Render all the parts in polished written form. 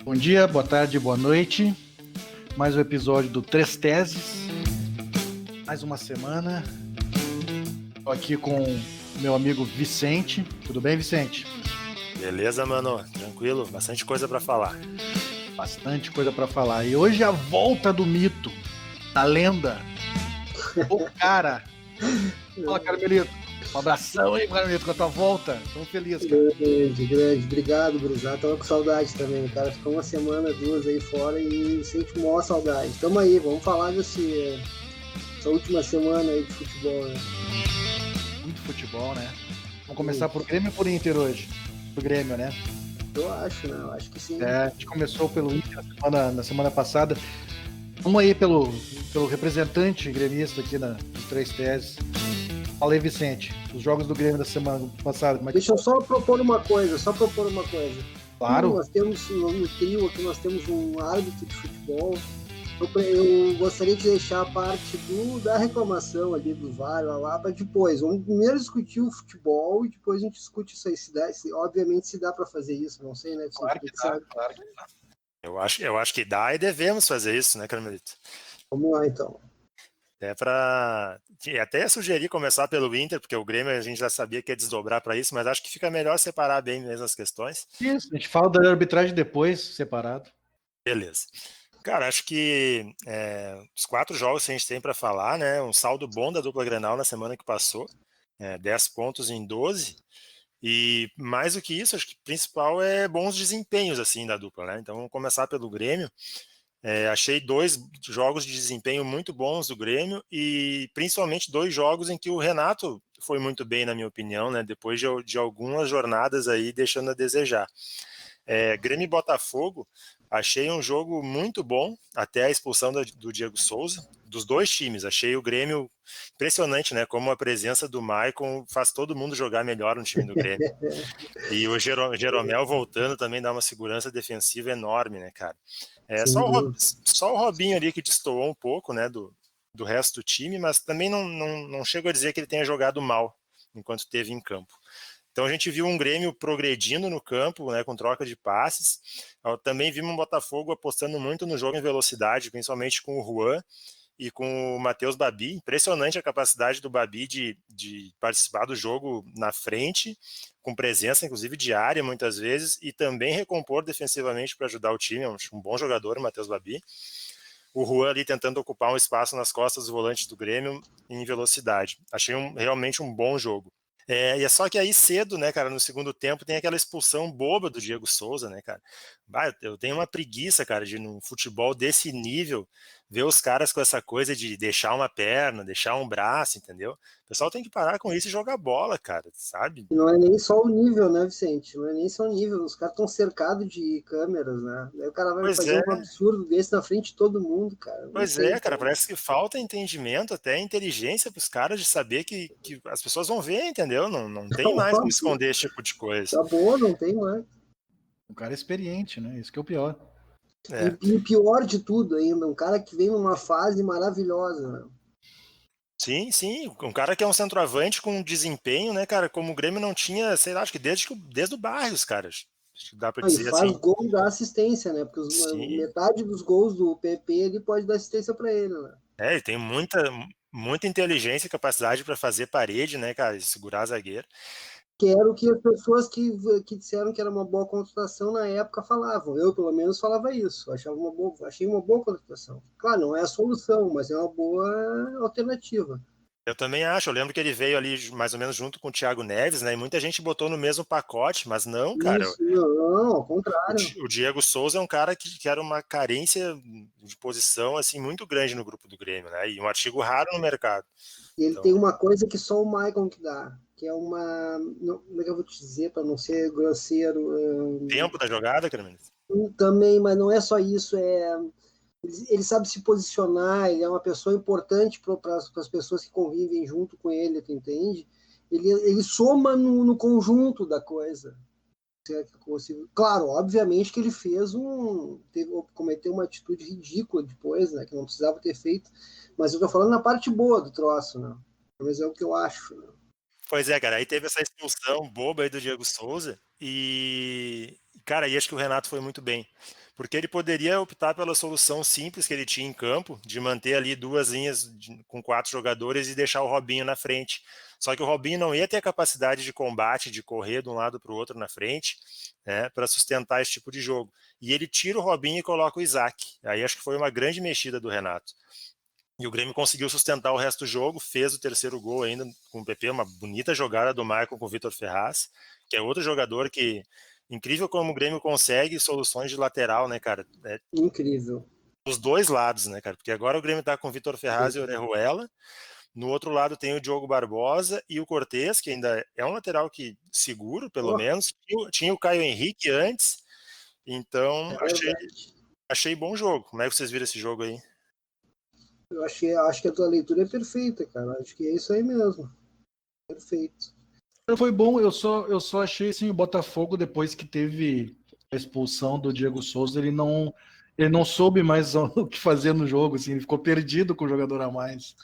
Bom dia, boa tarde, boa noite. Mais um episódio do Três Teses. Mais uma semana. Estou aqui com meu amigo Vicente. Tudo bem, Vicente? Beleza, mano? Tranquilo? Bastante coisa pra falar. Bastante coisa para falar. E hoje a volta do mito, da lenda, o cara. Fala, Carmelito. Um abração aí, Carmelito, com a tua volta. Estamos felizes, cara. Grande. Obrigado, gurizada. Tava com saudade também. O cara ficou uma semana, duas aí fora e sente maior saudade. Tamo aí, vamos falar essa última semana aí de futebol, né? Muito futebol, né? Vamos começar por Grêmio ou por Inter hoje? Por Grêmio, né? Eu acho, né? Eu acho que sim. A gente começou pelo Inter na semana passada. Vamos aí pelo representante gremista aqui nos Três Teses. Fala aí, Vicente, os jogos do Grêmio da semana passada. Deixa eu só propor uma coisa. Claro. Nós temos no trio aqui, nós temos um árbitro de futebol. Eu gostaria de deixar a parte da reclamação ali do VAR lá para depois. Vamos primeiro discutir o futebol e depois a gente discute isso aí. Obviamente se dá para fazer isso, não sei, né? Claro que dá, claro que dá. Eu acho que dá e devemos fazer isso, né, Carmelito? Vamos lá, então. Até sugeri começar pelo Inter, porque o Grêmio a gente já sabia que ia desdobrar para isso, mas acho que fica melhor separar bem mesmo as questões. Isso, a gente fala da arbitragem depois, separado. Beleza. Cara, acho que os 4 jogos que a gente tem para falar, né? Um saldo bom da dupla Grenal na semana que passou, 10 pontos em 12. E mais do que isso, acho que o principal é bons desempenhos assim da dupla, né? Então vamos começar pelo Grêmio. Achei 2 jogos de desempenho muito bons do Grêmio e principalmente 2 jogos em que o Renato foi muito bem, na minha opinião, né? Depois de algumas jornadas aí deixando a desejar. Grêmio e Botafogo, achei um jogo muito bom até a expulsão do Diego Souza, dos 2 times. Achei o Grêmio impressionante, né? Como a presença do Maicon faz todo mundo jogar melhor no time do Grêmio. E o Jeromel voltando também dá uma segurança defensiva enorme, né, cara? Só o Robinho ali que destoou um pouco, né, do resto do time, mas também não chego a dizer que ele tenha jogado mal enquanto esteve em campo. Então a gente viu um Grêmio progredindo no campo, né, com troca de passes. Também vimos um Botafogo apostando muito no jogo em velocidade, principalmente com o Juan e com o Matheus Babi. Impressionante a capacidade do Babi de participar do jogo na frente, com presença, inclusive, diária, muitas vezes, e também recompor defensivamente para ajudar o time. É um bom jogador, o Matheus Babi. O Juan ali tentando ocupar um espaço nas costas dos volantes do Grêmio em velocidade. Achei realmente um bom jogo. E é só que aí cedo, né, cara, no segundo tempo tem aquela expulsão boba do Diego Souza, né, cara? Eu tenho uma preguiça, cara, de num futebol desse nível ver os caras com essa coisa de deixar uma perna, deixar um braço, entendeu? O pessoal tem que parar com isso e jogar bola, cara, sabe? Não é nem só o nível, né, Vicente? Não é nem só o nível. Os caras estão cercados de câmeras, né? Aí o cara vai fazer um absurdo desse na frente de todo mundo, cara. Cara, parece que falta entendimento, até inteligência para os caras de saber que as pessoas vão ver, entendeu? Não tem mais como esconder esse tipo de coisa. Tá bom, não tem mais. Um cara experiente, né? Isso que é o pior. E o pior de tudo ainda, um cara que vem numa fase maravilhosa, né? Sim, um cara que é um centroavante com desempenho, né, cara, como o Grêmio não tinha, sei lá, acho que desde o Barrios, cara, acho que dá pra dizer e faz assim. gol da assistência, né, porque metade dos gols do PP ele pode dar assistência pra ele, né. Ele tem muita inteligência e capacidade para fazer parede, né, cara, e segurar zagueiro. Que era o que as pessoas que disseram que era uma boa contratação na época falavam. Eu, pelo menos, falava isso. Achei uma boa contratação. Claro, não é a solução, mas é uma boa alternativa. Eu também acho. Eu lembro que ele veio ali mais ou menos junto com o Thiago Neves, né? E muita gente botou no mesmo pacote, mas não, cara. Isso, não, ao contrário. O Diego Souza é um cara que era uma carência de posição assim muito grande no grupo do Grêmio, né? E um artigo raro no mercado. E ele tem uma coisa que só o Maicon que dá, que é uma. Como é que eu vou te dizer para não ser grosseiro? Tempo da jogada, Carmen? Também, mas não é só isso. Ele sabe se posicionar, ele é uma pessoa importante para as pessoas que convivem junto com ele, tu entende? Ele soma no conjunto da coisa. Claro, obviamente que ele cometeu uma atitude ridícula depois, né, que não precisava ter feito, mas eu tô falando na parte boa do troço, né? Mas é o que eu acho, né? Pois é, cara, aí teve essa expulsão boba aí do Diego Souza e, cara, aí acho que o Renato foi muito bem, porque ele poderia optar pela solução simples que ele tinha em campo, de manter ali 2 linhas com 4 jogadores e deixar o Robinho na frente. Só que o Robinho não ia ter a capacidade de combate, de correr de um lado para o outro na frente, né, para sustentar esse tipo de jogo. E ele tira o Robinho e coloca o Isaac. Aí acho que foi uma grande mexida do Renato. E o Grêmio conseguiu sustentar o resto do jogo, fez o terceiro gol ainda com o PP, uma bonita jogada do Michael com o Vitor Ferraz, que é outro jogador que, incrível como o Grêmio consegue soluções de lateral, né, cara? Incrível. Os dois lados, né, cara? Porque agora o Grêmio tá com o Vitor Ferraz e o Orejuela, no outro lado tem o Diogo Barbosa e o Cortez, que ainda é um lateral que seguro, pelo menos. Tinha o Caio Henrique antes, então achei bom jogo. Como é que vocês viram esse jogo aí? Eu acho que a tua leitura é perfeita, cara. Acho que é isso aí mesmo. Perfeito. Foi bom, eu só achei assim, o Botafogo, depois que teve a expulsão do Diego Souza, ele não soube mais o que fazer no jogo, assim, ele ficou perdido com o jogador a mais.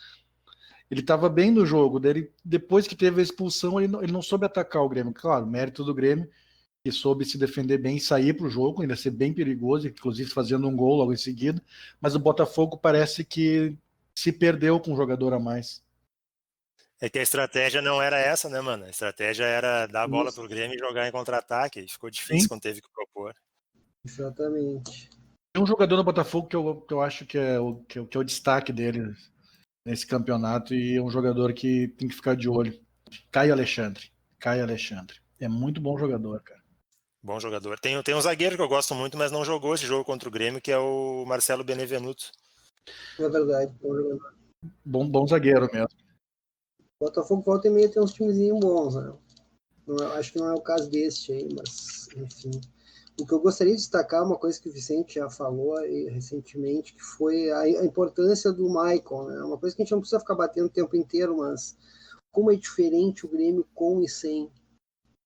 Ele estava bem no jogo, depois que teve a expulsão, ele não soube atacar o Grêmio. Claro, mérito do Grêmio, que soube se defender bem e sair para o jogo, ainda ser bem perigoso, inclusive fazendo um gol logo em seguida, mas o Botafogo parece que se perdeu com um jogador a mais. É que a estratégia não era essa, né, mano? A estratégia era dar a bola Isso. pro Grêmio e jogar em contra-ataque. E ficou Sim. difícil quando teve que propor. Exatamente. Tem um jogador no Botafogo que eu acho que é o destaque dele nesse campeonato e é um jogador que tem que ficar de olho. Caio Alexandre. É muito bom jogador, cara. Bom jogador. Tem um zagueiro que eu gosto muito, mas não jogou esse jogo contra o Grêmio, que é o Marcelo Benevenuto. É verdade. Bom zagueiro mesmo. O Botafogo volta e meia tem uns timezinhos bons, né? Acho que não é o caso deste aí, mas enfim. O que eu gostaria de destacar é uma coisa que o Vicente já falou recentemente, que foi a importância do Michael, né? Uma coisa que a gente não precisa ficar batendo o tempo inteiro, mas como é diferente o Grêmio com e sem.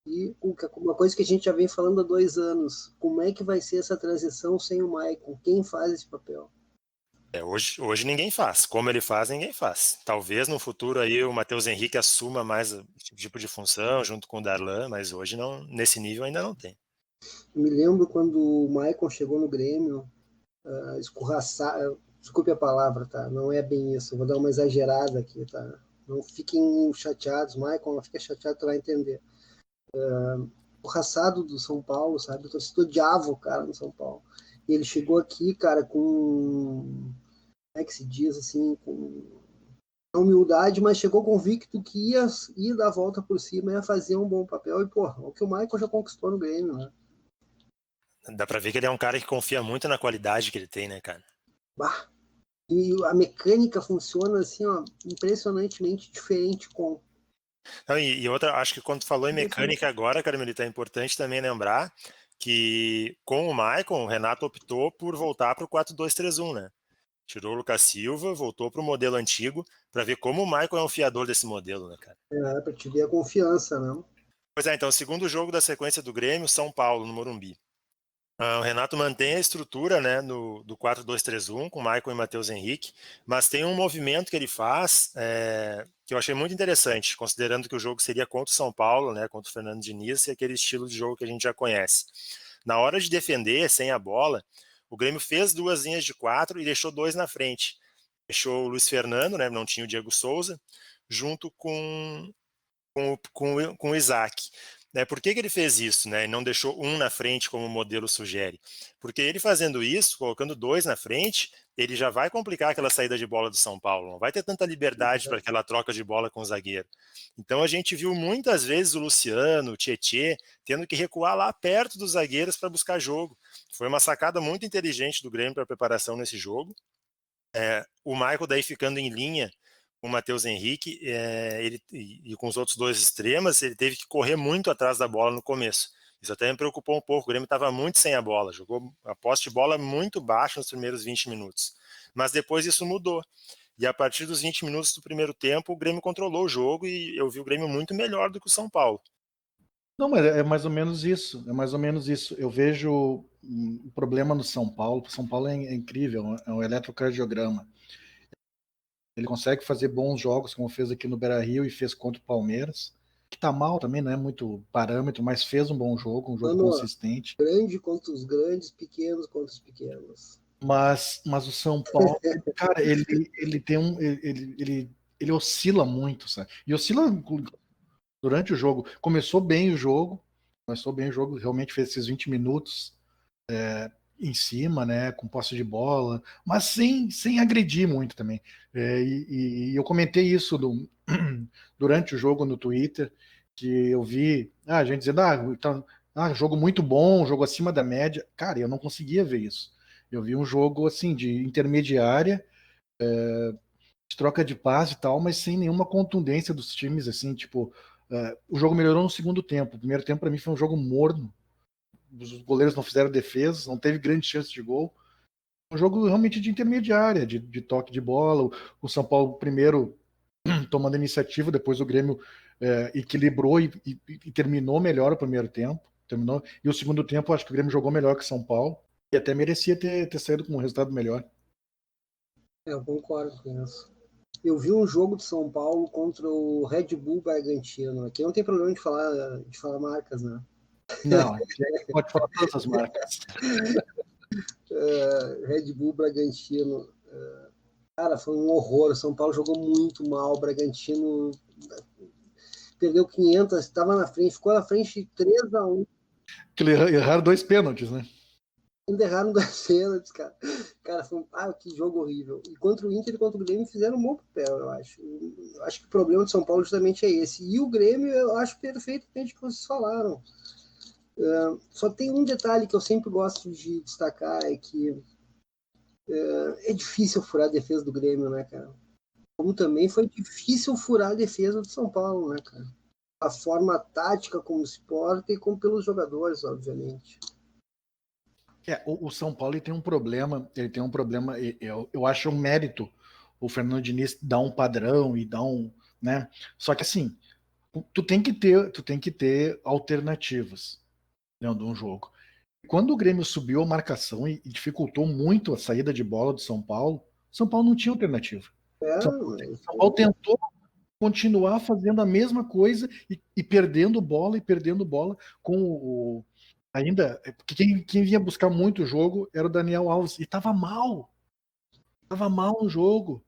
E uma coisa que a gente já vem falando há 2 anos, como é que vai ser essa transição sem o Michael? Quem faz esse papel? Hoje ninguém faz. Como ele faz, ninguém faz. Talvez no futuro aí o Matheus Henrique assuma mais esse tipo de função junto com o Darlan, mas hoje não, nesse nível ainda não tem. Eu me lembro quando o Michael chegou no Grêmio, escorraçar, desculpe a palavra, tá? Não é bem isso, vou dar uma exagerada aqui, tá? Não fiquem chateados, Michael, não fica chateado, tu vai entender. Escorraçado do São Paulo, sabe? O torcedor odiava o cara no São Paulo. E ele chegou aqui, cara, com, como é que se diz, assim, com humildade, mas chegou convicto que ia dar a volta por cima, ia fazer um bom papel. E, porra, o que o Michael já conquistou no Grêmio, né? Dá pra ver que ele é um cara que confia muito na qualidade que ele tem, né, cara? Bah. E a mecânica funciona assim, ó, impressionantemente diferente com. Não, e outra, acho que quando tu falou em mecânica agora, Carmelita, é importante também lembrar que com o Maicon, o Renato optou por voltar para o 4-2-3-1, né? Tirou o Lucas Silva, voltou para o modelo antigo, para ver como o Maicon é um fiador desse modelo, né, cara? Para te ver a confiança, né? Pois é, então, segundo jogo da sequência do Grêmio, São Paulo, no Morumbi. O Renato mantém a estrutura, né, do 4-2-3-1 com Maicon e Matheus Henrique, mas tem um movimento que ele faz que eu achei muito interessante, considerando que o jogo seria contra o São Paulo, né, contra o Fernando Diniz, e aquele estilo de jogo que a gente já conhece. Na hora de defender, sem a bola, o Grêmio fez 2 linhas de 4 e deixou 2 na frente. Deixou o Luiz Fernando, né, não tinha o Diego Souza, junto com o Isaac. Né, por que ele fez isso, né, e não deixou um na frente como o modelo sugere? Porque ele fazendo isso, colocando 2 na frente, ele já vai complicar aquela saída de bola do São Paulo, não vai ter tanta liberdade para aquela troca de bola com o zagueiro. Então a gente viu muitas vezes o Luciano, o Tietê, tendo que recuar lá perto dos zagueiros para buscar jogo. Foi uma sacada muito inteligente do Grêmio para a preparação nesse jogo. O Michael daí ficando em linha com o Matheus Henrique e com os outros 2 extremas, ele teve que correr muito atrás da bola no começo. Isso até me preocupou um pouco, o Grêmio estava muito sem a bola, jogou a posse de bola muito baixa nos primeiros 20 minutos. Mas depois isso mudou. E a partir dos 20 minutos do primeiro tempo, o Grêmio controlou o jogo e eu vi o Grêmio muito melhor do que o São Paulo. Não, mas é mais ou menos isso. É mais ou menos isso. Eu vejo um problema no São Paulo. O São Paulo é incrível, é um eletrocardiograma. Ele consegue fazer bons jogos, como fez aqui no Beira-Rio e fez contra o Palmeiras. que tá mal também, não é muito parâmetro, mas fez um bom jogo, um jogo Mano, consistente. grande contra os grandes, pequenos contra os pequenos. Mas o São Paulo, cara, ele tem ele oscila muito, sabe? E oscila durante o jogo. Começou bem o jogo, realmente fez esses 20 minutos em cima, né, com posse de bola, mas sem agredir muito também. E eu comentei isso durante o jogo no Twitter, que eu vi a gente dizendo, jogo muito bom, jogo acima da média. Cara, eu não conseguia ver isso. Eu vi um jogo assim de intermediária, de troca de passe e tal, mas sem nenhuma contundência dos times, assim, tipo, o jogo melhorou no segundo tempo. O primeiro tempo para mim foi um jogo morno. Os goleiros não fizeram defesas, não teve grande chance de gol. Um jogo realmente de intermediária, de toque de bola. O São Paulo primeiro tomando iniciativa, depois o Grêmio equilibrou e terminou melhor o primeiro tempo. Terminou. E o segundo tempo, acho que o Grêmio jogou melhor que o São Paulo e até merecia ter saído com um resultado melhor. Eu concordo com isso. Eu vi um jogo de São Paulo contra o Red Bull Bragantino. Aqui não tem problema de falar marcas, né? Não, a gente pode falar todas as marcas. Red Bull Bragantino. Cara, foi um horror. O São Paulo jogou muito mal. O Bragantino perdeu 500, estava na frente, ficou na frente 3-1. Que erraram 2 pênaltis, né? Ainda erraram 2 pênaltis, cara. Cara, foi que jogo horrível. E contra o Inter e contra o Grêmio fizeram um bom papel, eu acho. Eu acho que o problema de São Paulo justamente é esse. E o Grêmio, eu acho perfeitamente o que vocês falaram. Só tem um detalhe que eu sempre gosto de destacar, é que é difícil furar a defesa do Grêmio, né, cara? Como também foi difícil furar a defesa do São Paulo, né, cara? A forma tática como se porta e como pelos jogadores, obviamente. O São Paulo ele tem um problema, eu acho um mérito o Fernando Diniz dar um padrão e dar um, né? Só que assim, tu tem que ter alternativas dentro de um jogo. Quando o Grêmio subiu a marcação e dificultou muito a saída de bola do São Paulo não tinha alternativa. São Paulo tentou continuar fazendo a mesma coisa e perdendo bola com ainda, porque quem vinha buscar muito o jogo era o Daniel Alves, e tava mal no jogo,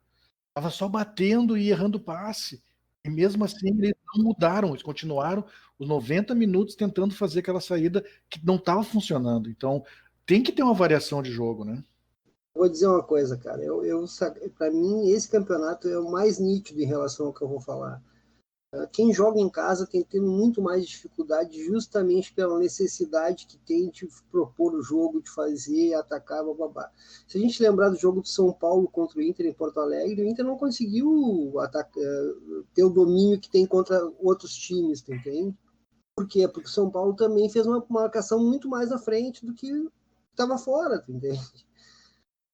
tava só batendo e errando passe, e mesmo assim eles não mudaram, eles continuaram os 90 minutos tentando fazer aquela saída que não estava funcionando. Então tem que ter uma variação de jogo, né? Vou dizer uma coisa, cara. Para mim, esse campeonato é o mais nítido em relação ao que eu vou falar. Quem joga em casa tem tendo muito mais dificuldade justamente pela necessidade que tem de propor o jogo, de fazer, atacar, bababá. Se a gente lembrar do jogo de São Paulo contra o Inter em Porto Alegre, o Inter não conseguiu ter o domínio que tem contra outros times, tu entende? Por quê? Porque o São Paulo também fez uma marcação muito mais à frente do que estava fora, tu entende?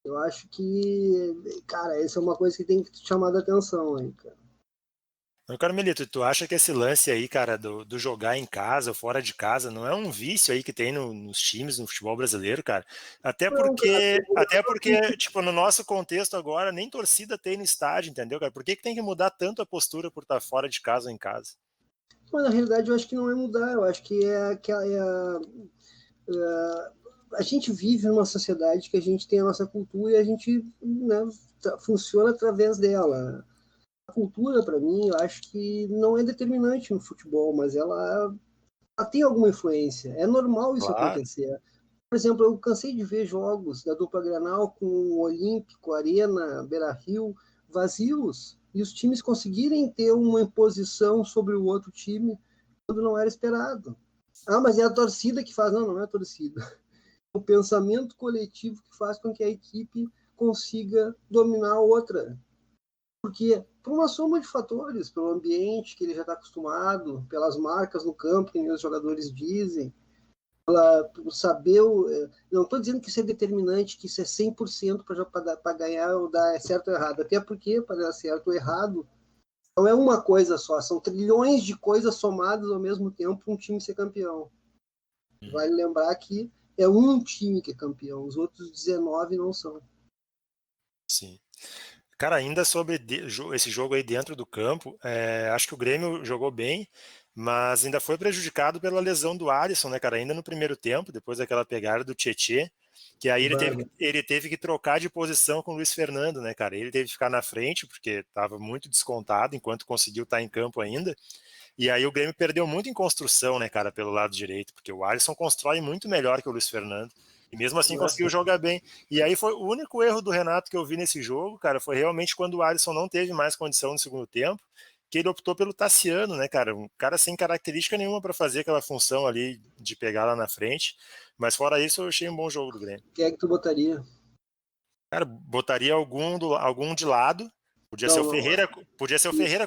Eu acho que, cara, essa é uma coisa que tem que chamar a atenção aí, cara. Carmelito, tu acha que esse lance aí, cara, do jogar em casa ou fora de casa, não é um vício aí que tem nos times, no futebol brasileiro, cara? Não, cara, Até porque, tipo, no nosso contexto agora, nem torcida tem no estádio, entendeu, cara? Por que tem que mudar tanto a postura por estar fora de casa ou em casa? mas na realidade eu acho que não é mudar, eu acho que a gente vive numa sociedade que a gente tem a nossa cultura e a gente, né, funciona através dela. A cultura, para mim, eu acho que não é determinante no futebol, mas ela tem alguma influência. É normal isso Claro. acontecer. Por exemplo, eu cansei de ver jogos da dupla Grenal com o Olímpico, Arena, Beira-Rio, vazios, e os times conseguirem ter uma imposição sobre o outro time quando não era esperado. Mas é a torcida que faz. Não, não é a torcida. O pensamento coletivo que faz com que a equipe consiga dominar a outra. Porque, por uma soma de fatores, pelo ambiente que ele já está acostumado, pelas marcas no campo que os jogadores dizem, por saber. Não estou dizendo que isso é determinante, que isso é 100% para ganhar ou dar certo ou errado. Até porque, para dar certo ou errado, não é uma coisa só, são trilhões de coisas somadas ao mesmo tempo para um time ser campeão. Vale lembrar que é um time que é campeão, os outros 19 não são. Sim. Cara, ainda sobre esse jogo aí dentro do campo, acho que o Grêmio jogou bem, mas ainda foi prejudicado pela lesão do Alisson, né, cara? Ainda no primeiro tempo, depois daquela pegada do Tietê, que aí ele teve que trocar de posição com o Luiz Fernando, né, cara? Ele teve que ficar na frente, porque estava muito descontado, enquanto conseguiu estar em campo ainda. E aí o Grêmio perdeu muito em construção, né, cara, pelo lado direito, porque o Alisson constrói muito melhor que o Luiz Fernando. E mesmo assim conseguiu jogar bem. E aí foi o único erro do Renato que eu vi nesse jogo, cara, foi realmente quando o Alisson não teve mais condição no segundo tempo, que ele optou pelo Tassiano, né, cara? Um cara sem característica nenhuma para fazer aquela função ali de pegar lá na frente. Mas fora isso, eu achei um bom jogo do Grêmio. Quem é que tu botaria? Cara, botaria algum de lado. Podia ser o Ferreira,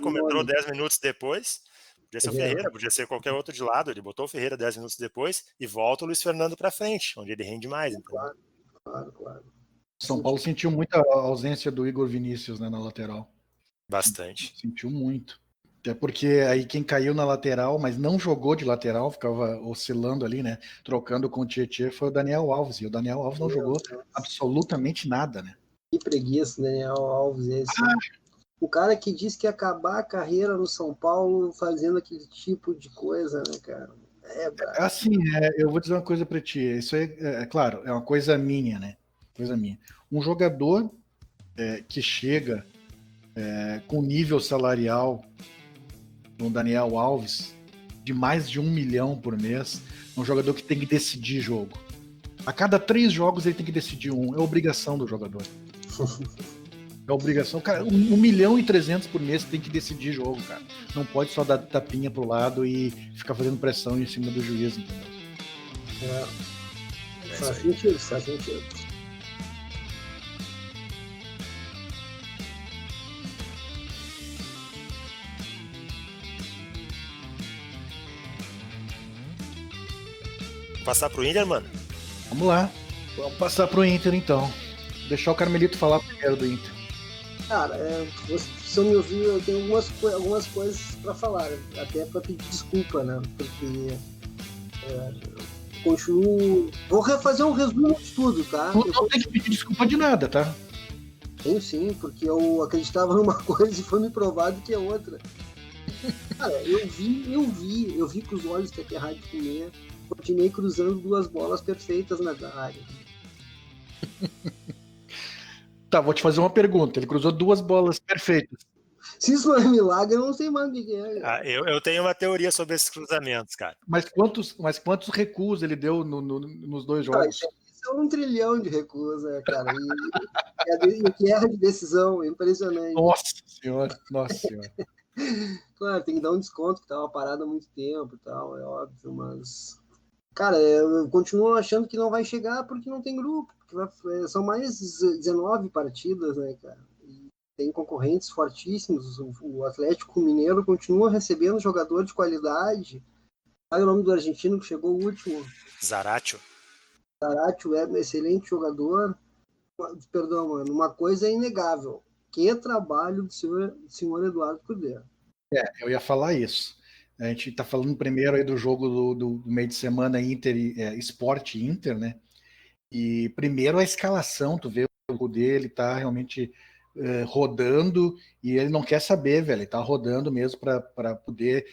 como entrou 10 minutos depois. Podia ser o Ferreira, podia ser qualquer outro de lado. Ele botou o Ferreira 10 minutos depois e volta o Luiz Fernando para frente, onde ele rende mais. Então. Claro. São Paulo sentiu muita ausência do Igor Vinícius, né, na lateral. Bastante. Sentiu muito. Até porque aí quem caiu na lateral, mas não jogou de lateral, ficava oscilando ali, né? Trocando com o Tietê, foi o Daniel Alves. E o Daniel Alves não jogou absolutamente nada, né? Que preguiça, Daniel Alves esse. O cara que disse que ia acabar a carreira no São Paulo fazendo aquele tipo de coisa, né, cara? Assim, eu vou dizer uma coisa pra ti. Isso aí, claro, é uma coisa minha, né? Coisa minha. Um jogador que chega com nível salarial do Daniel Alves de mais de 1 milhão por mês, é um jogador que tem que decidir jogo. A cada 3 jogos ele tem que decidir um. É obrigação do jogador. É obrigação. Cara, 1 milhão e 300 por mês tem que decidir jogo, cara. Não pode só dar tapinha pro lado e ficar fazendo pressão em cima do juiz, entendeu? Faz sentido. Passar pro Inter, mano? Vamos lá. Vamos passar pro Inter, então. Deixar o Carmelito falar primeiro do Inter. Cara, se eu me ouvir, eu tenho algumas coisas para falar, até para pedir desculpa, né? Porque continuo. Vou fazer um resumo de tudo, tá? Tu não tem que pedir desculpa de nada, tá? Tenho sim, porque eu acreditava numa coisa e foi me provado que é outra. Cara, eu vi com os olhos que é errado de comer, continuei cruzando 2 bolas perfeitas na área. Tá, vou te fazer uma pergunta. Ele cruzou 2 bolas perfeitas. Se isso não é milagre, eu não sei mais o que é. Eu tenho uma teoria sobre esses cruzamentos, cara. Mas quantos recuos ele deu nos 2 jogos? Isso é 1 trilhão de recusa, cara. E que erra de decisão, impressionante. Nossa senhora. Claro, tem que dar um desconto, que tava parado há muito tempo e tal, é óbvio, mas... Cara, eu continuo achando que não vai chegar porque não tem grupo. Porque são mais 19 partidas, né, cara? E tem concorrentes fortíssimos. O Atlético Mineiro continua recebendo jogador de qualidade. Sabe o nome do argentino que chegou o último? Zaratio é um excelente jogador. Perdão, mano, uma coisa é inegável. Que trabalho do senhor Eduardo Cudê. Eu ia falar isso. A gente tá falando primeiro aí do jogo do meio de semana Inter, Sport Inter, né? E primeiro a escalação, tu vê o jogo dele, tá realmente rodando e ele não quer saber, velho. Ele tá rodando mesmo para poder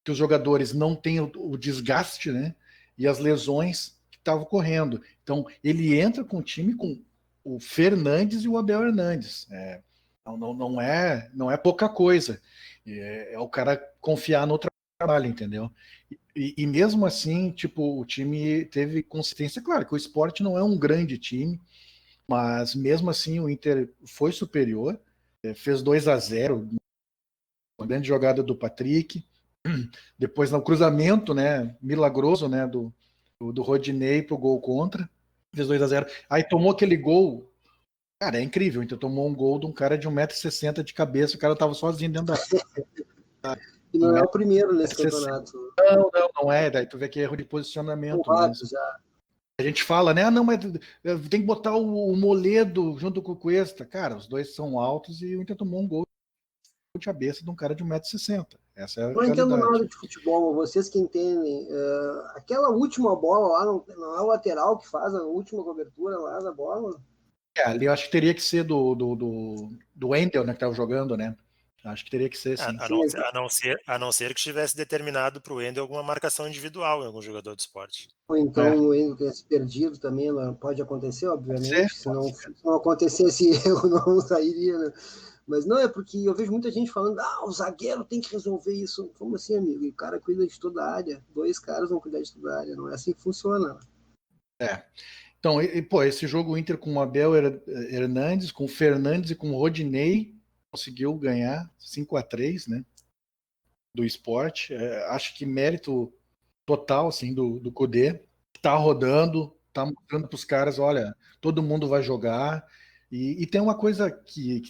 que os jogadores não tenham o desgaste, né? E as lesões que estavam correndo. Então, ele entra com o time com o Fernandes e o Abel Hernandes. Não é pouca coisa. É o cara confiar no trabalho, entendeu? E mesmo assim, tipo, o time teve consistência. Claro que o Sport não é um grande time, mas mesmo assim o Inter foi superior, fez 2-0, uma grande jogada do Patrick, depois no cruzamento, né, milagroso, né, do Rodinei pro gol contra, fez 2-0. Aí tomou aquele gol. Cara, é incrível. Então tomou um gol de um cara de 1,60 m de cabeça, o cara tava sozinho dentro da... E não é o primeiro nesse campeonato. Não é. Daí tu vê que é erro de posicionamento. Já. A gente fala, né? Não, mas tem que botar o Moledo junto com o Cuesta. Cara, os dois são altos e o Inter tomou um gol de cabeça de um cara de 1,60 m. Essa é a realidade. Não entendo nada de futebol, vocês que entendem. Aquela última bola lá, não é o lateral que faz a última cobertura lá da bola? Ali eu acho que teria que ser do Wendel, né, que tava jogando, né? Acho que teria que ser, sim. A não ser que tivesse determinado para o Wendel alguma marcação individual em algum jogador do esporte. Ou então o Wendel tivesse perdido também, pode acontecer, obviamente. Se não acontecesse, eu não sairia, né? Mas não, é porque eu vejo muita gente falando, o zagueiro tem que resolver isso. Como assim, amigo? O cara cuida de toda a área. 2 caras vão cuidar de toda a área. Não é assim que funciona. Então, esse jogo, o Inter com o Abel Hernandes, com o Fernandes e com o Rodinei, conseguiu ganhar 5-3, né? Do Sport. Acho que mérito total, assim, do Cudê. Tá rodando, tá mostrando para os caras, olha, todo mundo vai jogar. E tem uma coisa que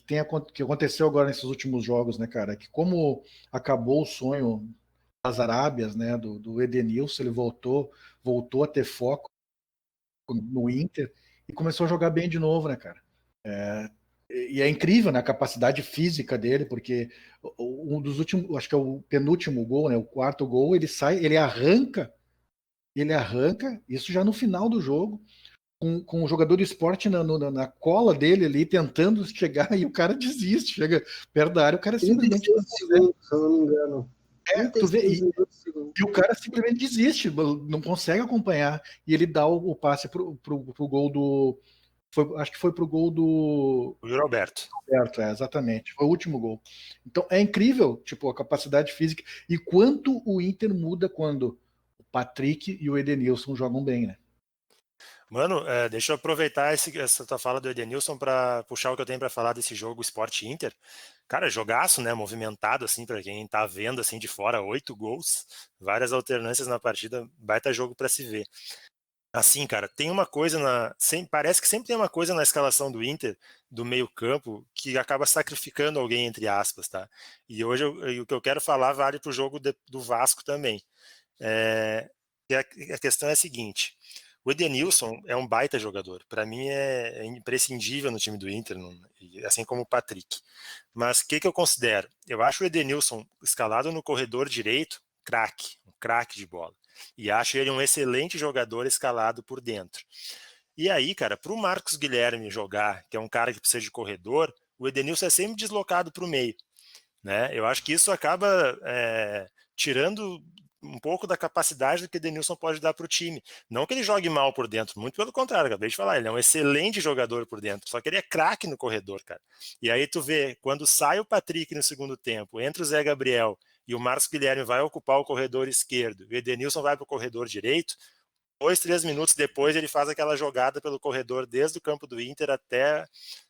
aconteceu agora nesses últimos jogos, né, cara? Que como acabou o sonho das Arábias, né, do Edenilson, ele voltou a ter foco no Inter e começou a jogar bem de novo, né, cara? E é incrível, né, a capacidade física dele, porque um dos últimos, acho que é o penúltimo gol, né, o quarto gol, ele sai, ele arranca, isso já no final do jogo, com o jogador de esporte na cola dele ali, tentando chegar, e o cara desiste, chega perto da área, o cara 36 simplesmente... segundos, se eu não me engano. Tu vê, e o cara simplesmente desiste, não consegue acompanhar, e ele dá o passe pro gol do... acho que foi pro gol do... O Roberto. Exatamente. Foi o último gol. Então é incrível, tipo, a capacidade física e quanto o Inter muda quando o Patrick e o Edenilson jogam bem, né? Mano, deixa eu aproveitar essa tua fala do Edenilson para puxar o que eu tenho para falar desse jogo Sport Inter. Cara, jogaço, né? Movimentado, assim, para quem tá vendo, assim, de fora, 8 gols, várias alternâncias na partida, baita jogo para se ver. Assim, cara, tem uma coisa parece que sempre tem uma coisa na escalação do Inter, do meio-campo, que acaba sacrificando alguém, entre aspas, tá? E hoje o que eu quero falar vale pro jogo do Vasco também. E a questão é a seguinte: o Edenilson é um baita jogador. Para mim é imprescindível no time do Inter, assim como o Patrick. Mas o que eu considero? Eu acho o Edenilson escalado no corredor direito, um craque de bola. E acho ele um excelente jogador escalado por dentro. E aí, cara, para o Marcos Guilherme jogar, que é um cara que precisa de corredor, o Edenilson é sempre deslocado para o meio. Né? Eu acho que isso acaba tirando um pouco da capacidade do que o Edenilson pode dar para o time. Não que ele jogue mal por dentro, muito pelo contrário, acabei de falar, ele é um excelente jogador por dentro, só que ele é craque no corredor, cara. E aí tu vê, quando sai o Patrick no segundo tempo, entra o Zé Gabriel e o Marcos Guilherme vai ocupar o corredor esquerdo, e o Edenilson vai para o corredor direito, 2, 3 minutos depois ele faz aquela jogada pelo corredor desde o campo do Inter até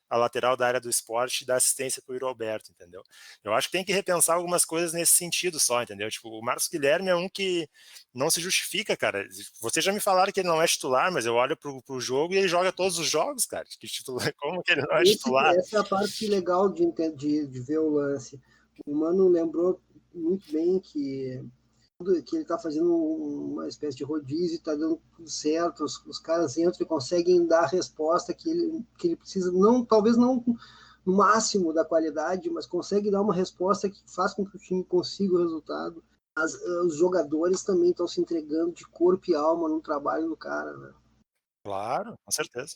a lateral da área do Sport e dá assistência para o Roberto, entendeu? Eu acho que tem que repensar algumas coisas nesse sentido só, entendeu? Tipo, o Marcos Guilherme é um que não se justifica, cara. Vocês já me falaram que ele não é titular, mas eu olho pro jogo e ele joga todos os jogos, cara. Que titular, como que ele não é titular? Essa é a parte legal de ver o lance. O Mano lembrou muito bem que ele está fazendo uma espécie de rodízio, está dando tudo certo, os caras entram e conseguem dar a resposta que ele precisa, não, talvez não no máximo da qualidade, mas consegue dar uma resposta que faz com que o time consiga o resultado. Os jogadores também estão se entregando de corpo e alma no trabalho do cara, né? Claro, com certeza.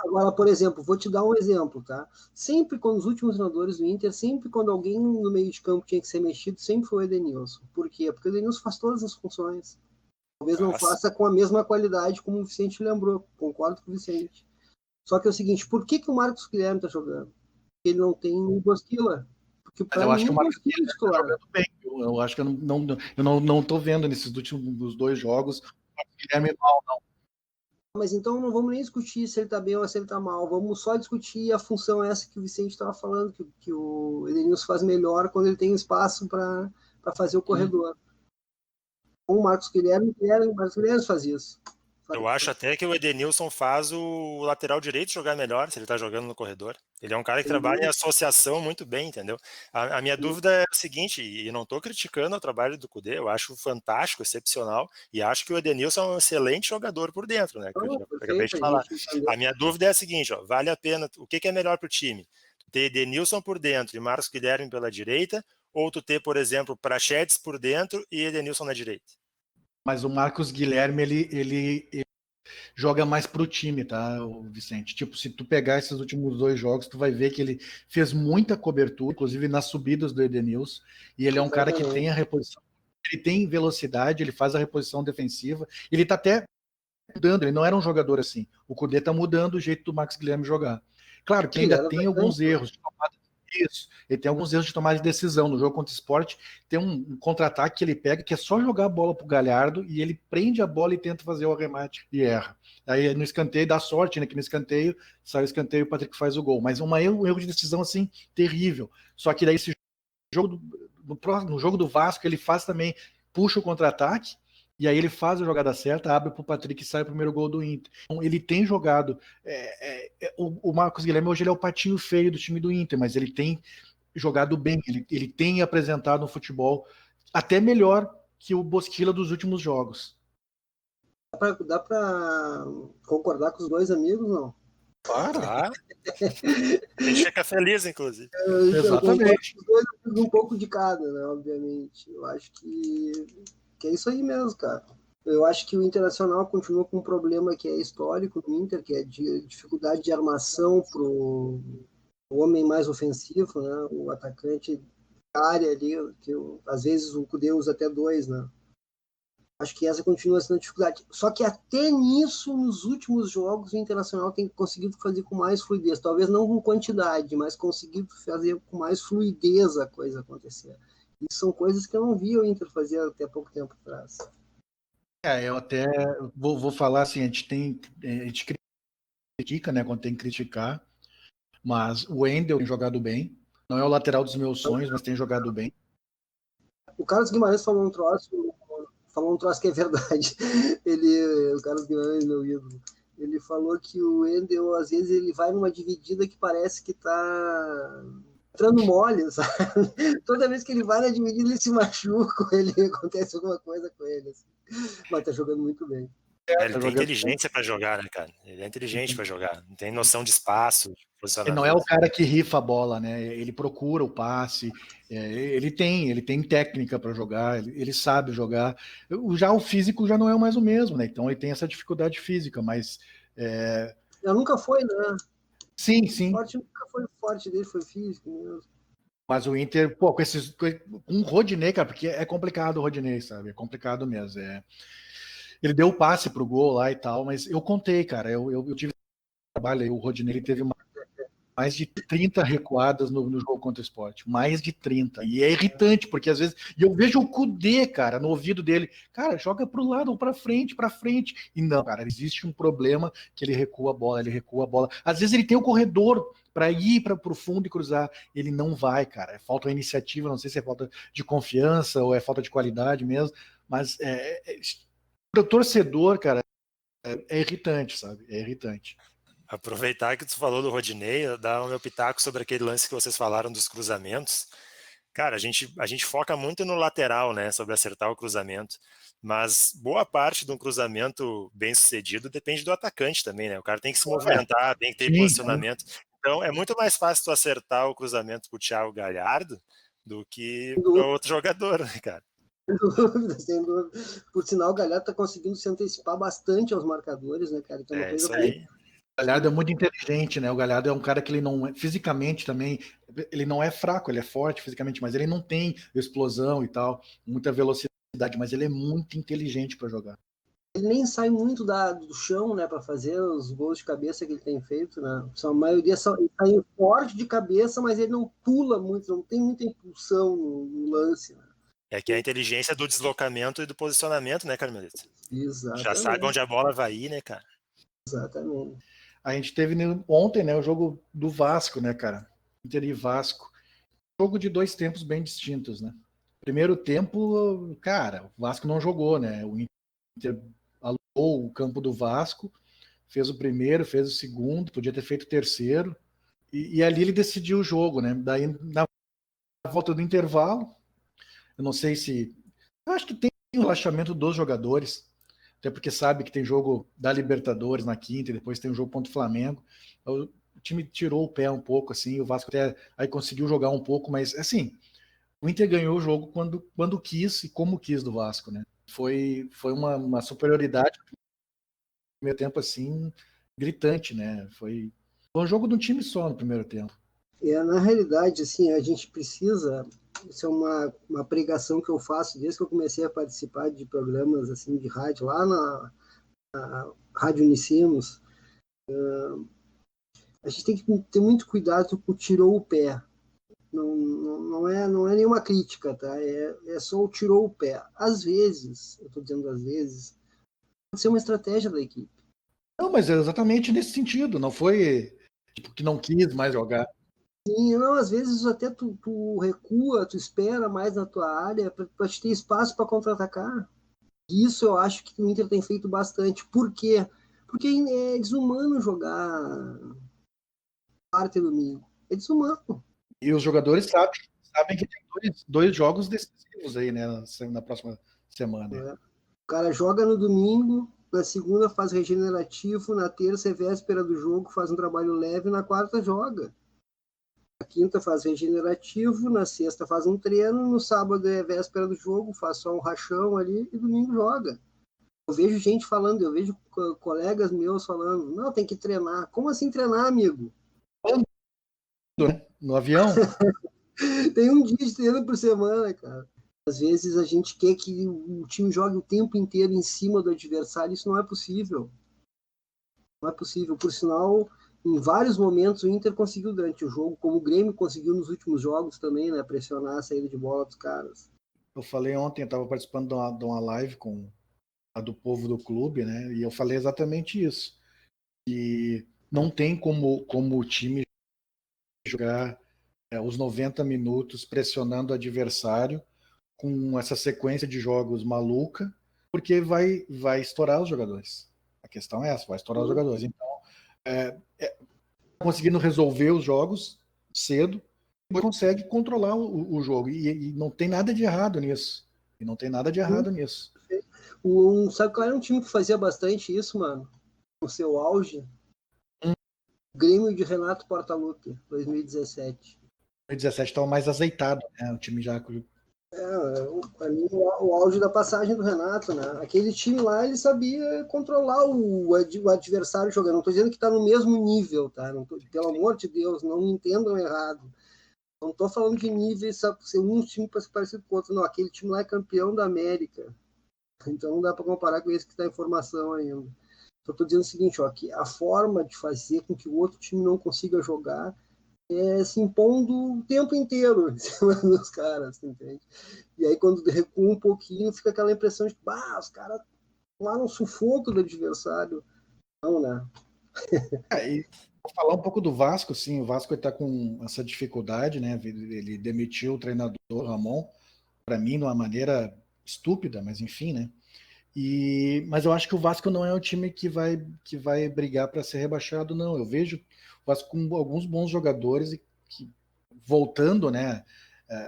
Agora, por exemplo, vou te dar um exemplo, tá? Sempre quando os últimos treinadores do Inter, sempre quando alguém no meio de campo tinha que ser mexido, sempre foi o Edenilson. Por quê? Porque o Edenilson faz todas as funções. Talvez não faça com a mesma qualidade como o Vicente lembrou. Concordo com o Vicente. Só que é o seguinte, por que o Marcos Guilherme tá jogando? Porque ele não tem o Bosquila. Porque Mas eu acho que o Marcos Guilherme está jogando bem. Eu acho que eu não tô vendo nesses últimos 2 jogos o Marcos Guilherme mal, não. Mas então não vamos nem discutir se ele está bem ou se ele está mal. Vamos só discutir a função essa que o Vicente estava falando, que o Edenilson faz melhor quando ele tem espaço para fazer o corredor. Com o Marcos Guilherme faz isso. Eu acho até que o Edenilson faz o lateral direito jogar melhor se ele tá jogando no corredor. Ele é um cara que trabalha em associação muito bem, entendeu? A minha dúvida é a seguinte, e não tô criticando o trabalho do Cudê, eu acho fantástico, excepcional, e acho que o Edenilson é um excelente jogador por dentro, né? Que eu acabei de falar. A minha dúvida é a seguinte, ó, vale a pena, o que é melhor pro time? Ter Edenilson por dentro e Marcos Guilherme pela direita, ou tu ter, por exemplo, Praxedes por dentro e Edenilson na direita? Mas o Marcos Guilherme, ele joga mais pro time, tá, o Vicente? Tipo, se tu pegar esses últimos 2 jogos, tu vai ver que ele fez muita cobertura, inclusive nas subidas do Edenilson, e ele é um cara que tem a reposição, ele tem velocidade, ele faz a reposição defensiva, ele tá até mudando, ele não era um jogador assim. O Kudê tá mudando o jeito do Max Guilherme jogar. Claro que ainda tem alguns erros de tomada. Isso, ele tem alguns erros de tomada de decisão. No jogo contra o Sport, tem um contra-ataque que ele pega, que é só jogar a bola pro Galhardo, e ele prende a bola e tenta fazer o arremate e erra. Aí no escanteio dá sorte, né? Que no escanteio sai o escanteio e o Patrick faz o gol. Mas um erro de decisão assim terrível. Só que daí esse jogo no jogo do Vasco ele faz também, puxa o contra-ataque, e aí ele faz a jogada certa, abre para o Patrick e sai o primeiro gol do Inter. Então, ele tem jogado. O Marcos Guilherme hoje ele é o patinho feio do time do Inter, mas ele tem jogado bem, ele tem apresentado um futebol até melhor que o Bosquila dos últimos jogos. Dá para concordar com os dois amigos, não? Claro. A gente fica feliz, inclusive. Exatamente. Os dois amigos um pouco de cada, né? Obviamente. Eu acho que é isso aí mesmo, cara. Eu acho que o Internacional continua com um problema que é histórico no Inter, que é de dificuldade de armação pro homem mais ofensivo, né? O atacante área ali, que às vezes o Kudê usa até 2, né? Acho que essa continua sendo a dificuldade. Só que até nisso, nos últimos jogos, o Internacional tem conseguido fazer com mais fluidez. Talvez não com quantidade, mas conseguido fazer com mais fluidez a coisa acontecer. E são coisas que eu não via o Inter fazer até pouco tempo atrás. Eu até vou falar assim, a gente critica, né, quando tem que criticar, mas o Wendel tem jogado bem. Não é o lateral dos meus sonhos, mas tem jogado bem. O Carlos Guimarães falou um troço que é verdade. O Carlos Guimarães, meu ídolo, ele falou que o Wendel, às vezes, ele vai numa dividida que parece que tá entrando mole, sabe? Toda vez que ele vai na dividida, ele se machuca, acontece alguma coisa com ele. Assim. Mas tá jogando muito bem. Ele tem inteligência para jogar, né, cara? Ele é inteligente para jogar. Não tem noção de espaço, de ele não é o cara que rifa a bola, né? Ele procura o passe, ele tem técnica para jogar, ele sabe jogar. Já o físico já não é mais o mesmo, né? Então ele tem essa dificuldade física, mas nunca foi, né? Sim. O forte nunca foi forte dele, foi físico mesmo. Mas o Inter, com o Rodinei, cara, porque é complicado o Rodinei, sabe? É complicado mesmo. Ele deu o passe pro gol lá e tal, mas eu contei, cara. Eu tive trabalho aí, o Rodinei ele teve mais de 30 recuadas no jogo contra o Sport. Mais de 30. E é irritante, porque às vezes. E eu vejo o Kudê, cara, no ouvido dele. Cara, joga pro lado ou pra frente. E não, cara, existe um problema que ele recua a bola. Às vezes ele tem o corredor para ir para o fundo e cruzar. Ele não vai, cara. É falta de iniciativa, não sei se é falta de confiança ou é falta de qualidade mesmo. Mas para o torcedor, cara, é irritante, sabe? É irritante. Aproveitar que tu falou do Rodinei, dar o meu pitaco sobre aquele lance que vocês falaram dos cruzamentos. Cara, a gente foca muito no lateral, né, sobre acertar o cruzamento, mas boa parte de um cruzamento bem sucedido depende do atacante também, né? O cara tem que se movimentar, tem que ter posicionamento. Então é muito mais fácil tu acertar o cruzamento pro Thiago Galhardo do que para outro jogador, né, cara? Sem dúvida. Por sinal, o Galhardo tá conseguindo se antecipar bastante aos marcadores, né, cara? Então, isso aí. O Galhardo é muito inteligente, né? O Galhardo é um cara que ele não é, fisicamente também, ele não é fraco, ele é forte fisicamente, mas ele não tem explosão e tal, muita velocidade, mas ele é muito inteligente para jogar. Ele nem sai muito do chão, né, para fazer os gols de cabeça que ele tem feito, né? A maioria sai forte de cabeça, mas ele não pula muito, não tem muita impulsão no lance, né? É que a inteligência do deslocamento e do posicionamento, né, Carmelito? Exatamente. Já sabe onde a bola vai ir, né, cara? Exatamente. A gente teve ontem, né, o jogo do Vasco, né, cara? Inter e Vasco. Jogo de 2 tempos bem distintos, né? Primeiro tempo, cara, o Vasco não jogou, né? O Inter alugou o campo do Vasco, fez o primeiro, fez o segundo, podia ter feito o terceiro, e ali ele decidiu o jogo, né? Daí, na volta do intervalo, eu não sei se... Eu acho que tem o relaxamento dos jogadores, até porque sabe que tem jogo da Libertadores na quinta e depois tem o jogo contra o Flamengo. O time tirou o pé um pouco, assim, o Vasco até aí conseguiu jogar um pouco, mas, assim, o Inter ganhou o jogo quando quis e como quis do Vasco, né? Foi uma superioridade primeiro tempo assim, gritante, né? Foi um jogo de um time só no primeiro tempo. Na realidade, assim, a gente precisa, isso é uma pregação que eu faço desde que eu comecei a participar de programas assim de rádio, lá na Rádio Unicinos. A gente tem que ter muito cuidado com o tirou o pé. Não é nenhuma crítica, tá? É só o tirou o pé. Às vezes, eu estou dizendo às vezes, pode ser uma estratégia da equipe. Não, mas é exatamente nesse sentido. Não foi tipo, que não quis mais jogar. Sim, não, às vezes até tu recua, tu espera mais na tua área para te ter espaço para contra-atacar. Isso eu acho que o Inter tem feito bastante. Por quê? Porque é desumano jogar quarta e domingo. É desumano. E os jogadores sabem que tem dois jogos decisivos aí, né, na próxima semana. Né? O cara joga no domingo, na segunda faz regenerativo, na terça é véspera do jogo, faz um trabalho leve, na quarta joga. Na quinta faz regenerativo, na sexta faz um treino, no sábado é véspera do jogo, faz só um rachão ali e domingo joga. Eu vejo gente falando, eu vejo colegas meus falando, não, tem que treinar. Como assim treinar, amigo? No avião? Tem um dia de treino por semana, cara. Às vezes a gente quer que o time jogue o tempo inteiro em cima do adversário, isso não é possível. Não é possível. Por sinal, em vários momentos o Inter conseguiu durante o jogo, como o Grêmio conseguiu nos últimos jogos também, né, pressionar a saída de bola dos caras. Eu falei ontem, eu estava participando de uma live com a do povo do clube, né? E eu falei exatamente isso. Que não tem como o time jogar os 90 minutos pressionando o adversário com essa sequência de jogos maluca, porque vai estourar os jogadores. A questão é essa, vai estourar os jogadores. Então, conseguindo resolver os jogos cedo, consegue controlar o jogo. E não tem nada de errado nisso. E não tem nada de errado nisso. Sabe qual era um time que fazia bastante isso, mano? No seu auge? Grêmio de Renato Portaluppi, 2017. 2017 estava mais azeitado, né? O time já. Ali, o auge da passagem do Renato, né? Aquele time lá, ele sabia controlar o adversário jogando. Não estou dizendo que está no mesmo nível, tá? Pelo amor de Deus, não me entendam errado. Não estou falando de níveis, sabe, ser um time parecido com o outro. Não, aquele time lá é campeão da América. Então não dá para comparar com esse que está em formação ainda. Só estou dizendo o seguinte, ó, que a forma de fazer com que o outro time não consiga jogar é se impondo o tempo inteiro em cima dos caras, entende? E aí quando recua um pouquinho, fica aquela impressão de que os caras tomaram um sufoco do adversário. Não, né? E vou falar um pouco do Vasco, sim. O Vasco está com essa dificuldade, né? Ele demitiu o treinador Ramon, para mim, de uma maneira estúpida, mas enfim, né? Mas eu acho que o Vasco não é um time que vai brigar para ser rebaixado, não. Eu vejo o Vasco com alguns bons jogadores e que, voltando, né,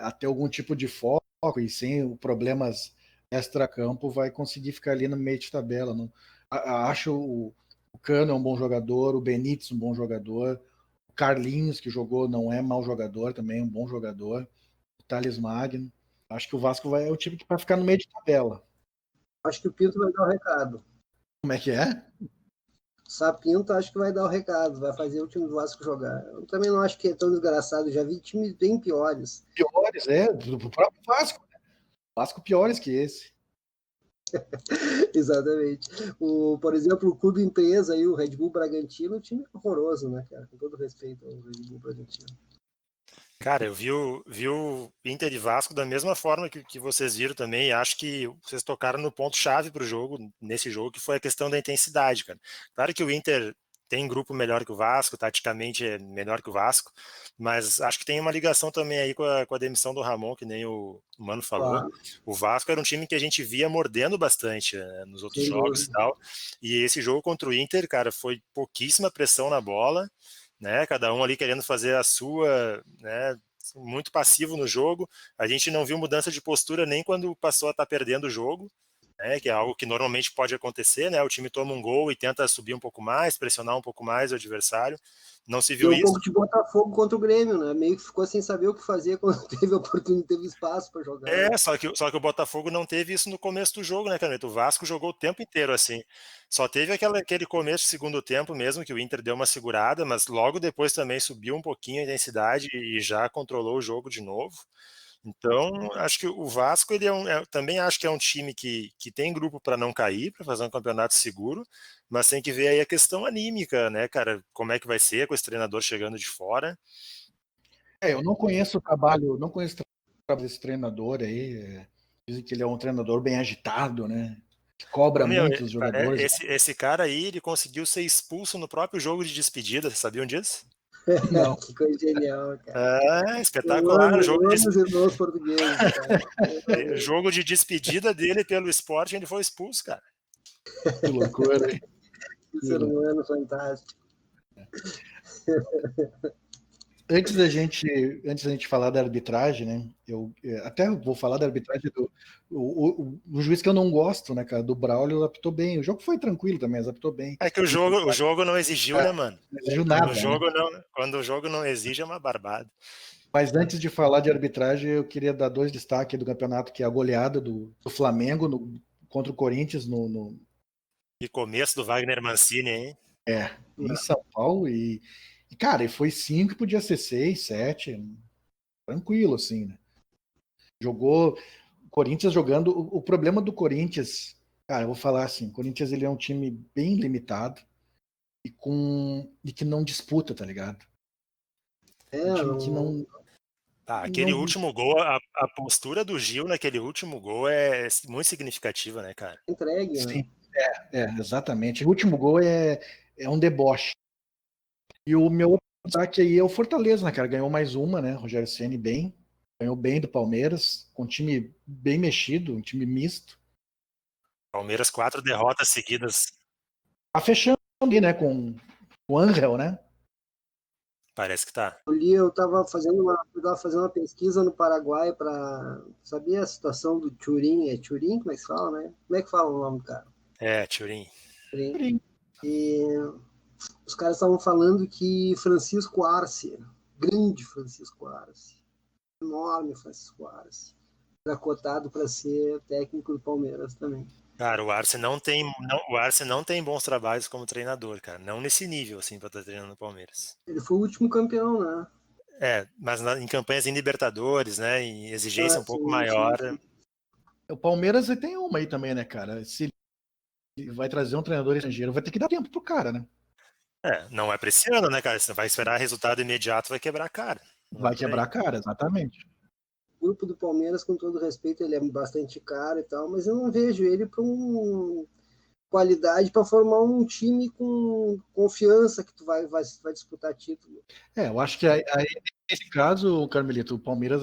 a ter algum tipo de foco e sem problemas extra-campo, vai conseguir ficar ali no meio de tabela. Não? Acho o Cano é um bom jogador, o Benítez um bom jogador, o Carlinhos, que jogou, não é mau jogador, também é um bom jogador, o Thales Magno. Acho que o Vasco é o time que vai ficar no meio de tabela. Acho que o Pinto vai dar o recado. Como é que é? Sapinto acho que vai dar o recado, vai fazer o time do Vasco jogar. Eu também não acho que é tão desgraçado, já vi times bem piores. Piores, do próprio Vasco. Né? Vasco piores que esse. Exatamente. Por exemplo, o clube empresa aí, o Red Bull Bragantino, o time é horroroso, né, cara? Com todo respeito ao Red Bull Bragantino. Cara, eu vi o Inter e Vasco da mesma forma que vocês viram também, e acho que vocês tocaram no ponto-chave para o jogo, nesse jogo, que foi a questão da intensidade, cara. Claro que o Inter tem grupo melhor que o Vasco, taticamente é melhor que o Vasco, mas acho que tem uma ligação também aí com a demissão do Ramon, que nem o Mano falou. Claro. O Vasco era um time que a gente via mordendo bastante nos outros jogos e tal, e esse jogo contra o Inter, cara, foi pouquíssima pressão na bola, né? Cada um ali querendo fazer a sua, né? Muito passivo no jogo. A gente não viu mudança de postura nem quando passou a estar perdendo o jogo. né? Que é algo que normalmente pode acontecer, né? O time toma um gol e tenta subir um pouco mais, pressionar um pouco mais o adversário. Não se viu Deu um isso. pouco de Botafogo contra o Grêmio, né? Meio que ficou sem saber o que fazer quando teve oportunidade, teve espaço para jogar. Né? Só que o Botafogo não teve isso no começo do jogo, né, Caneta? O Vasco jogou o tempo inteiro assim. Só teve aquele começo do segundo tempo mesmo, que o Inter deu uma segurada, mas logo depois também subiu um pouquinho a intensidade e já controlou o jogo de novo. Então, acho que o Vasco, também acho que é um time que tem grupo para não cair, para fazer um campeonato seguro, mas tem que ver aí a questão anímica, né, cara? Como é que vai ser com esse treinador chegando de fora. Eu não conheço o trabalho, não conheço o trabalho desse treinador aí. Dizem que ele é um treinador bem agitado, né? Que cobra Meu, muito os jogadores. esse cara aí, ele conseguiu ser expulso no próprio jogo de despedida, vocês sabiam disso? Não. Que coisa genial, cara. Espetacular. Eu amo os irmãos portugueses, cara. Jogo de despedida dele pelo esporte, ele foi expulso, cara. Que loucura, hein? Que ser humano fantástico. Antes da gente falar da arbitragem, né? Eu até vou falar da arbitragem do juiz que eu não gosto, né, cara? Do Braulio, apitou bem. O jogo foi tranquilo também, mas apitou bem. É que o jogo não exigiu, né, mano? Não exigiu nada. Quando o jogo não exige, é uma barbada. Mas antes de falar de arbitragem, eu queria dar 2 destaques do campeonato, que é a goleada do Flamengo contra o Corinthians no E começo do Wagner Mancini, hein? em São Paulo. E cara, e foi 5, podia ser 6, 7. Tranquilo, assim, né? Jogou. O Corinthians jogando. O problema do Corinthians, cara, eu vou falar assim: o Corinthians ele é um time bem limitado e que não disputa, tá ligado? Um time que não. Aquele não último gol, a postura do Gil naquele último gol é muito significativa, né, cara? Entregue, sim, né? exatamente. O último gol é um deboche. E o meu ataque aí é o Fortaleza, né, cara? Ganhou mais uma, né? Rogério Ceni bem. Ganhou bem do Palmeiras, com um time bem mexido, um time misto. Palmeiras 4 derrotas seguidas. Tá fechando ali, né, com o Angel, né? Parece que tá. Eu estava fazendo uma pesquisa no Paraguai para saber a situação do Turim. É Turim? Como é que se fala, né? Como é que fala o nome do cara? Turim. Turim. E os caras estavam falando que Francisco Arce, grande Francisco Arce, enorme Francisco Arce, era cotado para ser técnico do Palmeiras também. Cara, o Arce não tem bons trabalhos como treinador, cara. Não nesse nível, assim, pra estar treinando no Palmeiras. Ele foi o último campeão, né? Mas em campanhas em Libertadores, né? Em exigência um pouco maior. Sim. O Palmeiras tem uma aí também, né, cara? Se ele vai trazer um treinador estrangeiro, vai ter que dar tempo pro cara, né? Não é pra esse ano, né, cara? Você vai esperar resultado imediato, vai quebrar a cara. Vai quebrar a cara, exatamente. O grupo do Palmeiras, com todo respeito, ele é bastante caro e tal, mas eu não vejo ele para qualidade para formar um time com confiança que tu vai disputar título. Eu acho que aí, nesse caso, Carmelito, o Palmeiras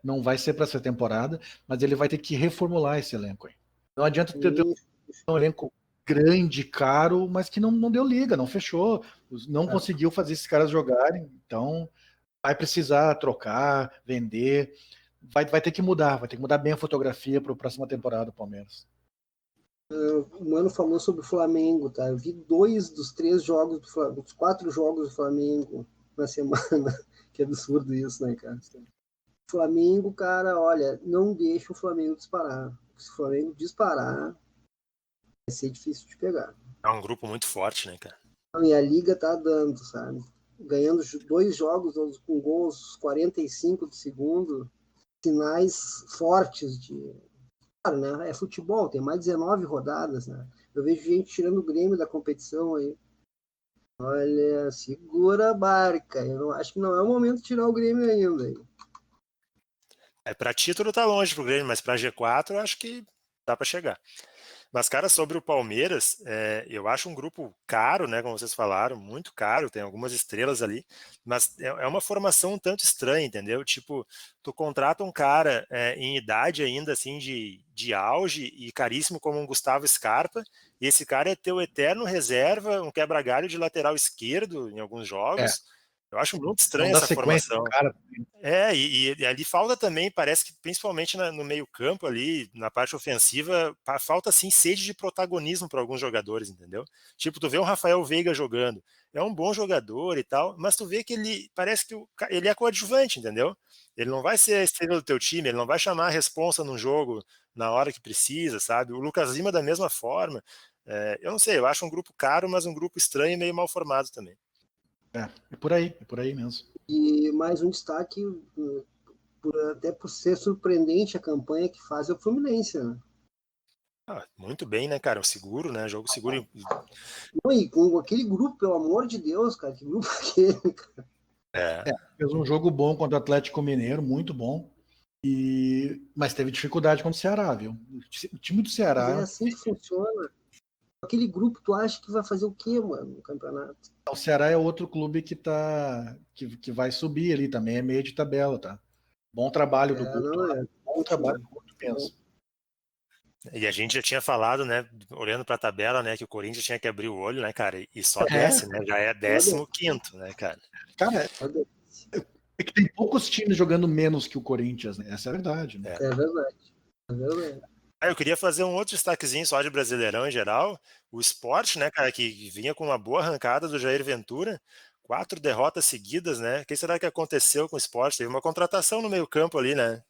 não vai ser para essa temporada, mas ele vai ter que reformular esse elenco aí. Não adianta ter um elenco grande, caro, mas que não deu liga, não fechou, não conseguiu fazer esses caras jogarem, então vai precisar trocar, vender, vai ter que mudar bem a fotografia para a próxima temporada do Palmeiras. O Mano falou sobre o Flamengo, tá? Eu vi 2 dos 3 jogos do Flamengo, dos 4 jogos do Flamengo na semana. Que absurdo isso, né, cara? O Flamengo, cara, olha, não deixa o Flamengo disparar. Se o Flamengo disparar, vai ser difícil de pegar. É um grupo muito forte, né, cara? E a Liga tá dando, sabe? Ganhando 2 jogos com gols 45 do segundo, sinais fortes de... Claro, né? É futebol, tem mais 19 rodadas, né? Eu vejo gente tirando o Grêmio da competição aí. Olha, segura a barca. Eu não, acho que não é o momento de tirar o Grêmio ainda. Aí. Para título tá longe pro Grêmio, mas para G4 eu acho que dá para chegar. Mas, cara, sobre o Palmeiras, eu acho um grupo caro, né? Como vocês falaram, muito caro, tem algumas estrelas ali, mas é uma formação um tanto estranha, entendeu? Tipo, tu contrata um cara em idade ainda, assim, de auge e caríssimo como um Gustavo Scarpa, e esse cara é teu eterno reserva, um quebra-galho de lateral esquerdo em alguns jogos. Eu acho muito Não estranha dá essa sequência formação. pro cara. E ali falta também, parece que principalmente no meio-campo ali, na parte ofensiva, falta assim sede de protagonismo para alguns jogadores, entendeu? Tipo, tu vê o Rafael Veiga jogando, é um bom jogador e tal, mas tu vê que ele parece que ele é coadjuvante, entendeu? Ele não vai ser a estrela do teu time, ele não vai chamar a responsa num jogo na hora que precisa, sabe? O Lucas Lima da mesma forma. Eu não sei, eu acho um grupo caro, mas um grupo estranho e meio mal formado também. É por aí mesmo. E mais um destaque, até por ser surpreendente a campanha que faz é o Fluminense, né? Muito bem, né, cara? Um seguro, né? Jogo seguro. Não, e com aquele grupo, pelo amor de Deus, cara, que grupo é aquele? Fez um jogo bom contra o Atlético Mineiro, muito bom. Mas teve dificuldade contra o Ceará, viu? O time do Ceará. Mas é assim que funciona. Aquele grupo, tu acha que vai fazer o quê, mano, no campeonato? O Ceará é outro clube que vai subir ali também, é meio de tabela, tá? Bom trabalho do Guto. Não, Bom trabalho do Guto mesmo. E a gente já tinha falado, né, olhando para a tabela, né, que o Corinthians tinha que abrir o olho, né, cara, e só desce, né, já é 15º, né, cara. Cara, é que tem poucos times jogando menos que o Corinthians, né? Essa é a verdade, né? É verdade. É verdade. Eu queria fazer um outro destaquezinho só de Brasileirão em geral. O Sport, né, cara, que vinha com uma boa arrancada do Jair Ventura, 4 derrotas seguidas, né? O que será que aconteceu com o Sport? Teve uma contratação no meio-campo ali, né?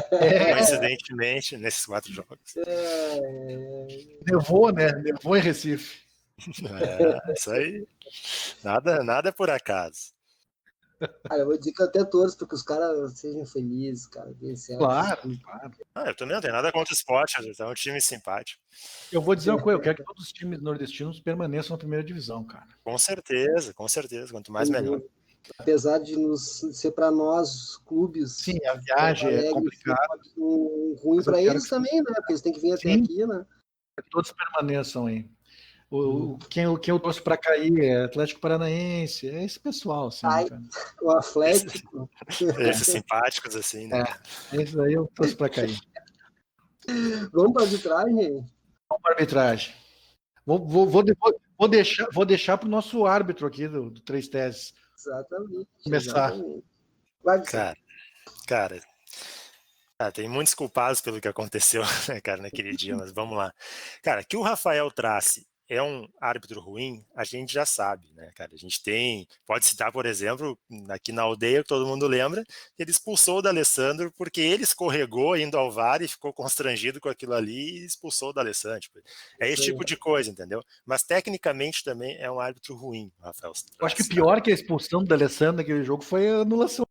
Coincidentemente, nesses 4 jogos. Nevou, né? Nevou em Recife. Isso aí. Nada é por acaso. Cara, eu vou dizer que eu até torço para que os caras sejam felizes, cara. Claro. Eu também não tenho nada contra o Sport, é um time simpático. Eu vou dizer uma coisa, eu quero que todos os times nordestinos permaneçam na primeira divisão, cara. Com certeza. Quanto mais, melhor. Apesar de ser para nós, clubes. Sim, a viagem é complicada. Ruim para eles também, né? Porque eles têm que vir até aqui, né? Que todos permaneçam aí. Quem eu torço para cair é Atlético Paranaense, é esse pessoal, assim, cara. O Atlético. Esses simpáticos, assim, né? É isso aí, eu torço para cair. Vamos para arbitragem? Vamos para arbitragem. Vou deixar para o nosso árbitro aqui do Três Teses. Exatamente. Começar. Exatamente. Vai, cara, tem muitos culpados pelo que aconteceu, né, cara, naquele dia, mas vamos lá. Cara, que o Rafael Trace é um árbitro ruim, a gente já sabe, né, cara? A gente pode citar, por exemplo, aqui na aldeia, que todo mundo lembra, ele expulsou o D'Alessandro porque ele escorregou indo ao VAR e ficou constrangido com aquilo ali e expulsou o D'Alessandro. Tipo, é esse tipo de coisa, entendeu? Mas tecnicamente também é um árbitro ruim, o Rafael Trace. Eu acho que pior que a expulsão do D'Alessandro naquele jogo foi a anulação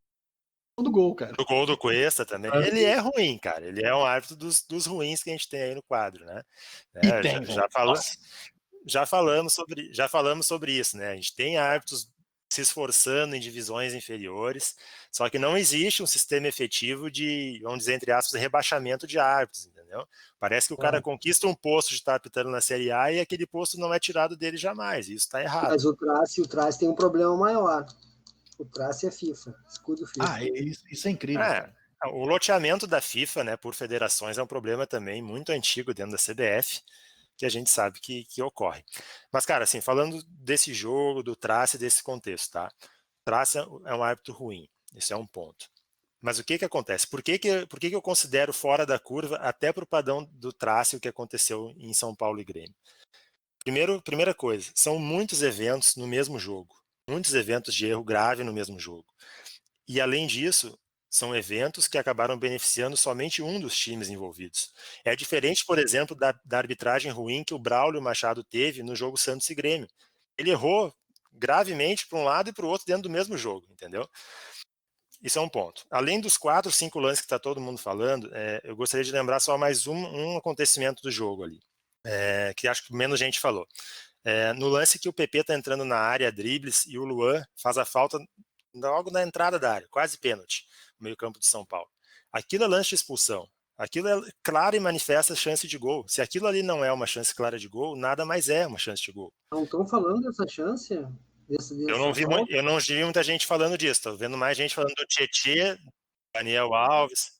do gol, cara. Do gol do Cuesta também. Ele é ruim, cara. Ele é um árbitro dos ruins que a gente tem aí no quadro, né? Já falamos sobre isso, né? A gente tem árbitros se esforçando em divisões inferiores, só que não existe um sistema efetivo de, vamos dizer, entre aspas, rebaixamento de árbitros, entendeu? Parece que o cara conquista um posto de estar apitando na Série A e aquele posto não é tirado dele jamais. Isso está errado. Mas o Trace tem um problema maior. O Trace é FIFA, escudo FIFA. Isso é incrível. O loteamento da FIFA, né, por federações é um problema também muito antigo dentro da CBF, que a gente sabe que ocorre. Mas, cara, assim, falando desse jogo, do Trace, desse contexto, tá? Trace é um árbitro ruim, esse é um ponto. Mas o que acontece? Por que eu considero fora da curva, até para o padrão do Trace, o que aconteceu em São Paulo e Grêmio? Primeira coisa, são muitos eventos no mesmo jogo. Muitos eventos de erro grave no mesmo jogo. E, além disso, são eventos que acabaram beneficiando somente um dos times envolvidos. É diferente, por exemplo, da arbitragem ruim que o Braulio Machado teve no jogo Santos e Grêmio. Ele errou gravemente para um lado e para o outro dentro do mesmo jogo, entendeu? Isso é um ponto. Além dos 4, 5 lances que está todo mundo falando, eu gostaria de lembrar só mais um acontecimento do jogo ali, que acho que menos gente falou. No lance que o PP está entrando na área, dribles, e o Luan faz a falta logo na entrada da área, quase pênalti, no meio-campo de São Paulo. Aquilo é lance de expulsão. Aquilo é clara e manifesta chance de gol. Se aquilo ali não é uma chance clara de gol, nada mais é uma chance de gol. Não estão falando dessa chance? Eu não vi muita gente falando disso. Estou vendo mais gente falando do Tietê, Daniel Alves.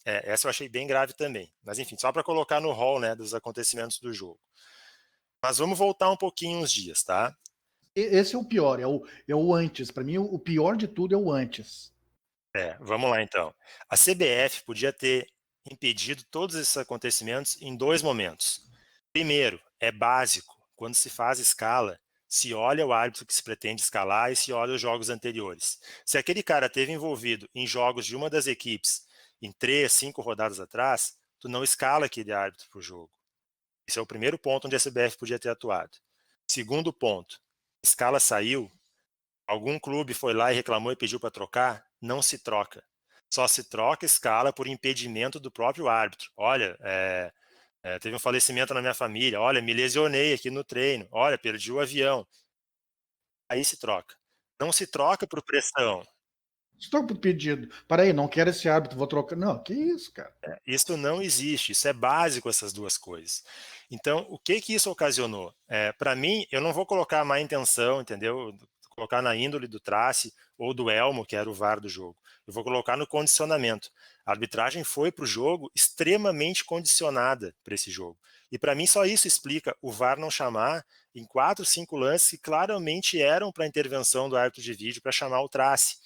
Essa eu achei bem grave também. Mas enfim, só para colocar no rol, né, dos acontecimentos do jogo. Mas vamos voltar um pouquinho uns dias, tá? Esse é o pior, é o antes. Para mim, o pior de tudo é o antes. Vamos lá então. A CBF podia ter impedido todos esses acontecimentos em 2 momentos. Primeiro, é básico, quando se faz escala, se olha o árbitro que se pretende escalar e se olha os jogos anteriores. Se aquele cara teve envolvido em jogos de uma das equipes em 3, 5 rodadas atrás, tu não escala aquele árbitro para o jogo. Esse é o primeiro ponto onde a CBF podia ter atuado. Segundo ponto, escala saiu, algum clube foi lá e reclamou e pediu para trocar, não se troca. Só se troca escala por impedimento do próprio árbitro. Olha, teve um falecimento na minha família, olha, me lesionei aqui no treino, olha, perdi o avião. Aí se troca. Não se troca por pressão. Estou por pedido. Para aí, não quero esse árbitro, vou trocar. Não, que isso, cara. Isso não existe, isso é básico, essas duas coisas. Então, o que isso ocasionou? Para mim, eu não vou colocar má intenção, entendeu? Colocar na índole do Trace ou do Elmo, que era o VAR do jogo. Eu vou colocar no condicionamento. A arbitragem foi para o jogo extremamente condicionada para esse jogo. E para mim, só isso explica o VAR não chamar em 4, 5 lances que claramente eram para intervenção do árbitro de vídeo para chamar o Trace.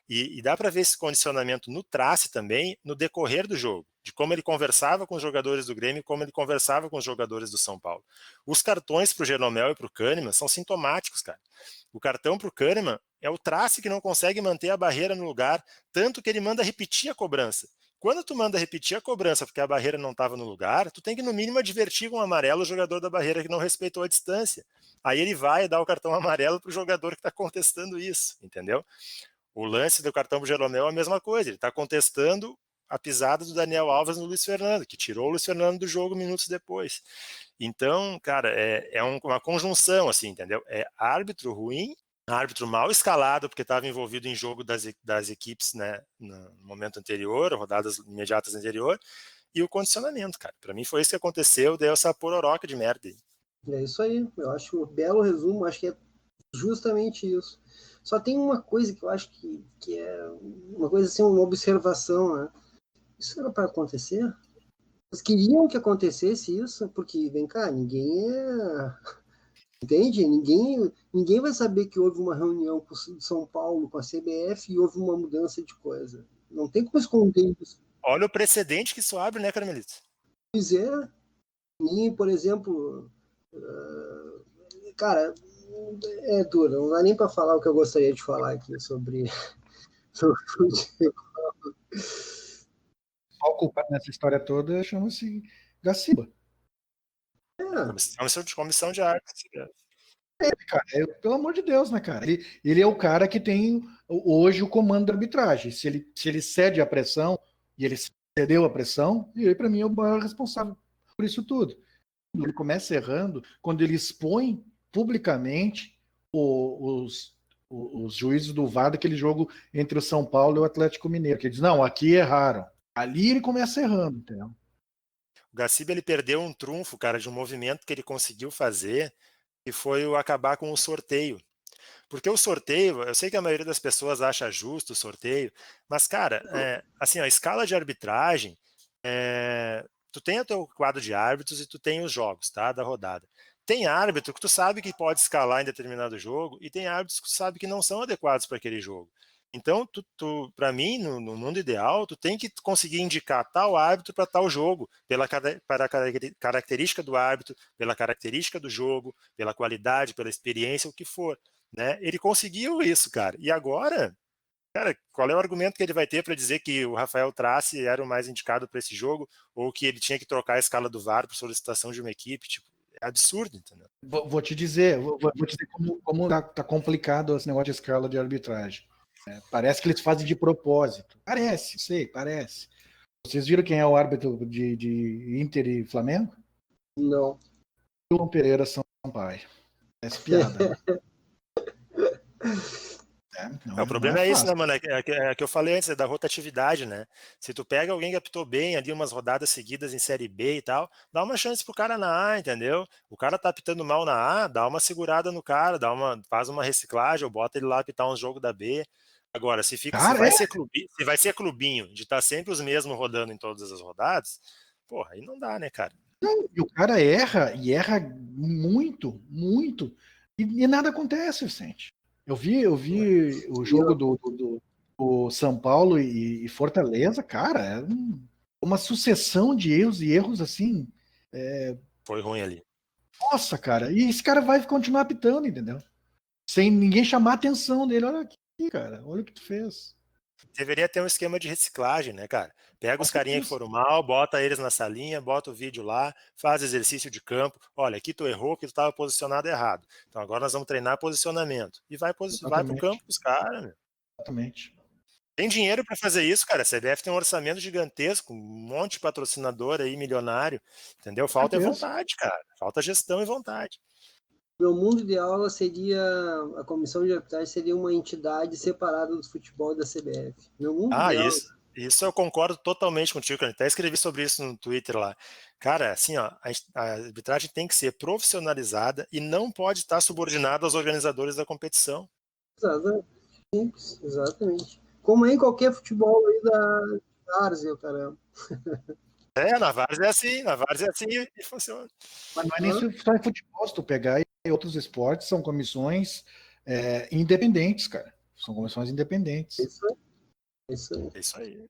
E dá para ver esse condicionamento no Trace também, no decorrer do jogo, de como ele conversava com os jogadores do Grêmio e como ele conversava com os jogadores do São Paulo. Os cartões para o Jeromel e para o Kahneman são sintomáticos, cara. O cartão para o Kahneman é o Trace que não consegue manter a barreira no lugar, tanto que ele manda repetir a cobrança. Quando tu manda repetir a cobrança porque a barreira não estava no lugar, tu tem que no mínimo advertir com um amarelo o jogador da barreira que não respeitou a distância. Aí ele vai dar o cartão amarelo para o jogador que está contestando isso, entendeu? O lance do cartão pro Jeromel é a mesma coisa, ele está contestando a pisada do Daniel Alves no Luiz Fernando, que tirou o Luiz Fernando do jogo minutos depois. Então, cara, uma conjunção, assim, entendeu? É árbitro ruim, árbitro mal escalado, porque estava envolvido em jogo das equipes, né, no momento anterior, rodadas imediatas anterior, e o condicionamento, cara. Para mim foi isso que aconteceu, deu essa pororoca de merda. É isso aí, eu acho um belo resumo, acho que é justamente isso. Só tem uma coisa que eu acho que é uma coisa assim, uma observação, né? Isso era para acontecer? Eles queriam que acontecesse isso, porque, vem cá, ninguém entende? Ninguém vai saber que houve uma reunião com o São Paulo, com a CBF, e houve uma mudança de coisa. Não tem como esconder isso. Olha o precedente que isso abre, né, Carmelito? Pois é. E, por exemplo, cara, é duro. Não dá nem para falar o que eu gostaria de falar aqui sobre futebol. O culpado nessa história toda chama-se Gaciba. Comissão de árbitros. Cara, pelo amor de Deus, né, cara? Ele é o cara que tem hoje o comando da arbitragem. Se ele cede à pressão, e ele cedeu à pressão, ele, para mim, é o maior responsável por isso tudo. Ele começa errando quando ele expõe publicamente os juízes do VAR daquele jogo entre o São Paulo e o Atlético Mineiro, que ele diz, não, aqui erraram. Ali ele começa errando, entendeu? O Gaciba, ele perdeu um trunfo, cara, de um movimento que ele conseguiu fazer, que foi o acabar com o sorteio. Porque o sorteio, eu sei que a maioria das pessoas acha justo o sorteio, mas, cara, assim, a escala de arbitragem, tu tem o teu quadro de árbitros e tu tem os jogos, tá, da rodada. Tem árbitro que tu sabe que pode escalar em determinado jogo e tem árbitros que tu sabe que não são adequados para aquele jogo. Então, para mim, no mundo ideal, tu tem que conseguir indicar tal árbitro para tal jogo, para a característica do árbitro, pela característica do jogo, pela qualidade, pela experiência, o que for. Né? Ele conseguiu isso, cara. E agora, cara, qual é o argumento que ele vai ter para dizer que o Rafael Trace era o mais indicado para esse jogo ou que ele tinha que trocar a escala do VAR por solicitação de uma equipe? Tipo, é absurdo, entendeu? Vou te dizer como tá complicado esse negócio de escala de arbitragem. Parece que eles fazem de propósito. Parece. Vocês viram quem é o árbitro de Inter e Flamengo? Não. João Pereira Sampaio. Parece piada, né? O problema é isso, né, mano? É que eu falei antes, da rotatividade, né? Se tu pega alguém que apitou bem ali umas rodadas seguidas em Série B e tal, dá uma chance pro cara na A, entendeu? O cara tá apitando mal na A, dá uma segurada no cara, faz uma reciclagem, ou bota ele lá apitar um jogo da B. Agora, se vai ser clubinho, de estar sempre os mesmos rodando em todas as rodadas, porra, aí não dá, né, cara? Não, e o cara erra muito, muito. E nada acontece, Vicente. Eu vi o jogo do São Paulo e Fortaleza, cara, é uma sucessão de erros assim. Foi ruim ali. Nossa, cara, e esse cara vai continuar apitando, entendeu? Sem ninguém chamar a atenção dele. Olha aqui, cara, olha o que tu fez. Deveria ter um esquema de reciclagem, né, cara? Pega os Com carinha que certeza. foram mal, bota eles na salinha, bota o vídeo lá, faz exercício de campo. Olha, aqui tu errou porque tu estava posicionado errado. Então agora nós vamos treinar posicionamento. E vai pro Exatamente. campo com os caras, meu. Exatamente. Tem dinheiro para fazer isso, cara. A CBF tem um orçamento gigantesco, um monte de patrocinador aí, milionário. Entendeu? Com Falta é certeza. vontade, cara. Falta gestão e vontade. Meu mundo ideal seria a comissão de arbitragem seria uma entidade separada do futebol e da CBF. Meu mundo Ah, ideal. isso eu concordo totalmente contigo, cara. Até escrevi sobre isso no Twitter lá. Cara, assim, ó, a arbitragem tem que ser profissionalizada e não pode estar subordinada aos organizadores da competição. Exatamente. Exatamente. Como é em qualquer futebol aí da Várzea, caramba. Na Várzea é assim e funciona. Mas não é nem só em futebol, se tu pegar e outros esportes, são comissões independentes, cara. São comissões independentes. Isso aí. É isso aí.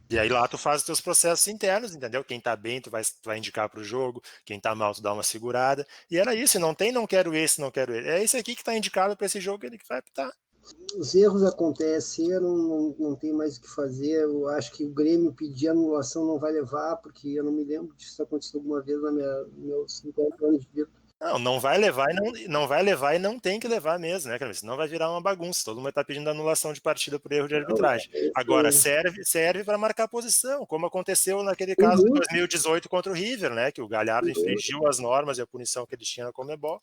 E aí lá tu faz os teus processos internos, entendeu? Quem tá bem, tu vai indicar pro jogo, quem tá mal, tu dá uma segurada. E era isso, não tem não quero esse, não quero ele. É esse aqui que tá indicado para esse jogo, ele que vai apitar. Os erros acontecem, não tem mais o que fazer. Eu acho que o Grêmio pedir anulação não vai levar, porque eu não me lembro disso aconteceu alguma vez nos meus 50 anos de vida. Não vai levar e não vai levar e não tem que levar mesmo, né, cara? Senão vai virar uma bagunça. Todo mundo vai estar pedindo anulação de partida por erro de arbitragem. Agora, serve para marcar posição, como aconteceu naquele caso de 2018 contra o River, né? Que o Galhardo infringiu as normas e a punição que eles tinham na Conmebol.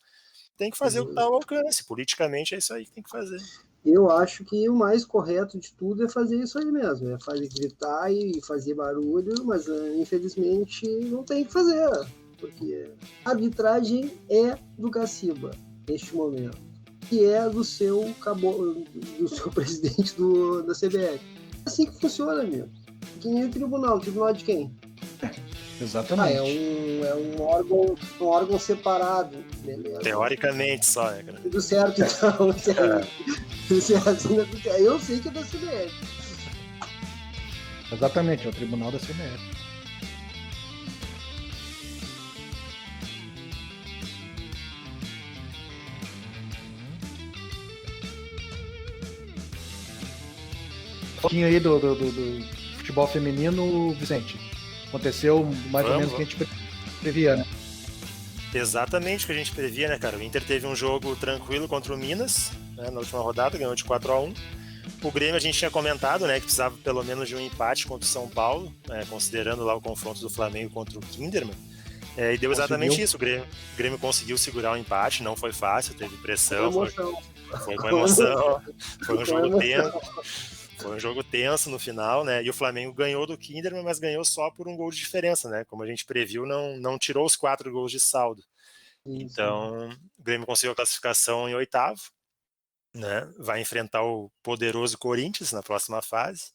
Tem que fazer o que está ao alcance. Politicamente é isso aí que tem que fazer. Eu acho que o mais correto de tudo é fazer isso aí mesmo, é fazer gritar e fazer barulho, mas infelizmente não tem que fazer, porque a arbitragem é do Gaciba neste momento, que é do seu presidente da CBF. É assim que funciona, amigo. Que nem o tribunal de quem? Exatamente. É um órgão separado, beleza. Teoricamente só, né, cara? Tudo certo, então. Eu sei que é da CBF. Exatamente, é o tribunal da CBF. Um pouquinho aí do futebol feminino, Vicente. Aconteceu mais ou menos o que a gente previa, né? Exatamente o que a gente previa, né, cara? O Inter teve um jogo tranquilo contra o Minas, né, na última rodada, ganhou de 4-1. O Grêmio a gente tinha comentado, né, que precisava pelo menos de um empate contra o São Paulo, considerando lá o confronto do Flamengo contra o Kinderman. E deu exatamente isso. O Grêmio conseguiu segurar o empate, não foi fácil, teve pressão, foi com emoção, foi um jogo tenso. Foi um jogo tenso no final, né? E o Flamengo ganhou do Kinderman, mas ganhou só por um gol de diferença, né? Como a gente previu, não tirou os 4 gols de saldo. Isso. Então, o Grêmio conseguiu a classificação em 8º, né? Vai enfrentar o poderoso Corinthians na próxima fase.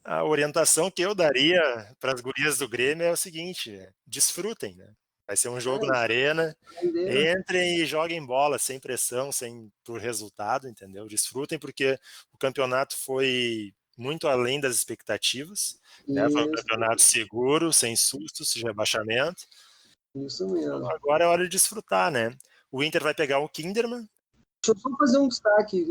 A orientação que eu daria para as gurias do Grêmio é o seguinte: desfrutem, né? Vai ser um jogo na arena, entrem e joguem bola, sem pressão, por resultado, entendeu? Desfrutem, porque o campeonato foi muito além das expectativas, né? Foi um campeonato seguro, sem sustos, sem rebaixamento. Isso mesmo. Então, agora é hora de desfrutar, né? O Inter vai pegar o Kinderman. Deixa eu só fazer um destaque,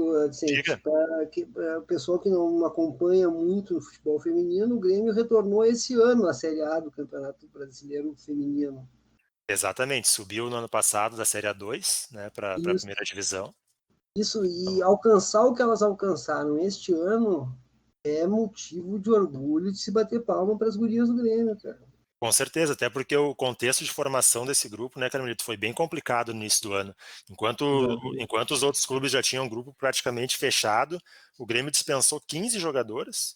para o pessoal que não acompanha muito o futebol feminino. O Grêmio retornou esse ano à Série A do Campeonato Brasileiro Feminino. Exatamente, subiu no ano passado da Série A2, né, para a primeira divisão. Isso, e alcançar o que elas alcançaram este ano é motivo de orgulho de se bater palma para as gurias do Grêmio, cara. Com certeza, até porque o contexto de formação desse grupo, né, Carmelito, foi bem complicado no início do ano. Enquanto os outros clubes já tinham um grupo praticamente fechado, o Grêmio dispensou 15 jogadoras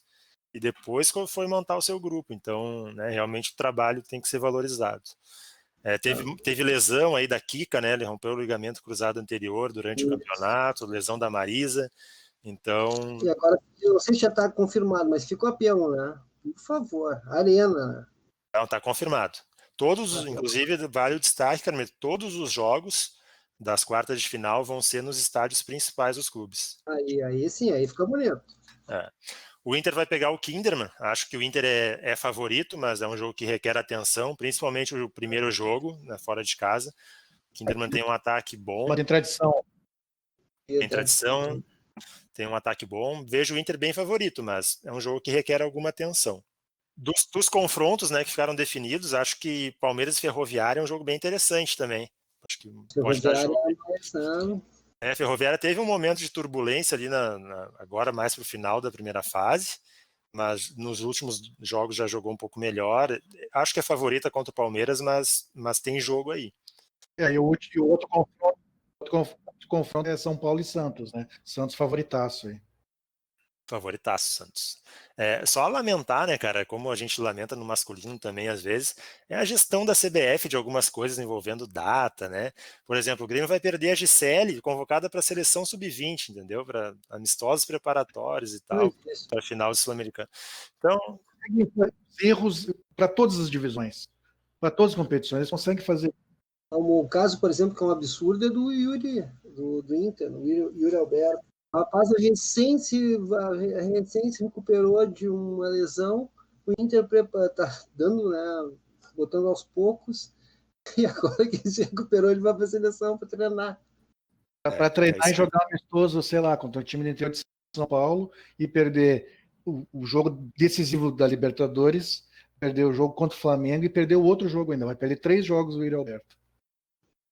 e depois foi montar o seu grupo. Então, né, realmente o trabalho tem que ser valorizado. Teve lesão aí da Kika, né? Ele rompeu o ligamento cruzado anterior durante o campeonato, lesão da Marisa. Então. E agora, eu não sei se já está confirmado, mas ficou a peão, né? Por favor, Arena, né? Não, está confirmado. Inclusive, vale o destaque, Carmen, todos os jogos das quartas de final vão ser nos estádios principais dos clubes. Aí sim, aí fica bonito. O Inter vai pegar o Kinderman. Acho que o Inter é favorito, mas é um jogo que requer atenção, principalmente o primeiro jogo, né, fora de casa. O Kinderman tem um ataque bom. Tem tradição. Tem tradição, tem um ataque bom. Vejo o Inter bem favorito, mas é um jogo que requer alguma atenção. Dos confrontos, né, que ficaram definidos, acho que Palmeiras e Ferroviária é um jogo bem interessante também. Acho que pode dar jogo. Ferroviária teve um momento de turbulência ali agora mais para o final da primeira fase, mas nos últimos jogos já jogou um pouco melhor. Acho que é favorita contra o Palmeiras, mas tem jogo aí. E o outro confronto é São Paulo e Santos, né? Santos favoritaço aí. Favoritaço, Santos. Só lamentar, né, cara, como a gente lamenta no masculino também, às vezes, é a gestão da CBF de algumas coisas envolvendo data, né? Por exemplo, o Grêmio vai perder a Gisele, convocada para a seleção sub-20, entendeu? Para amistosos preparatórios e tal, para a final do Sul-Americano. Então, erros para todas as divisões, para todas as competições, eles conseguem fazer. O caso, por exemplo, que é um absurdo, é do Yuri, do Inter, o Yuri Alberto. O rapaz recém se recuperou de uma lesão, o Inter está dando, né, botando aos poucos, e agora que ele se recuperou, ele vai para a seleção para treinar. Para treinar e jogar amistoso, sei lá, contra o time do interior de São Paulo e perder o jogo decisivo da Libertadores, perder o jogo contra o Flamengo e perder o outro jogo ainda. Vai perder 3 jogos o Yuri Alberto.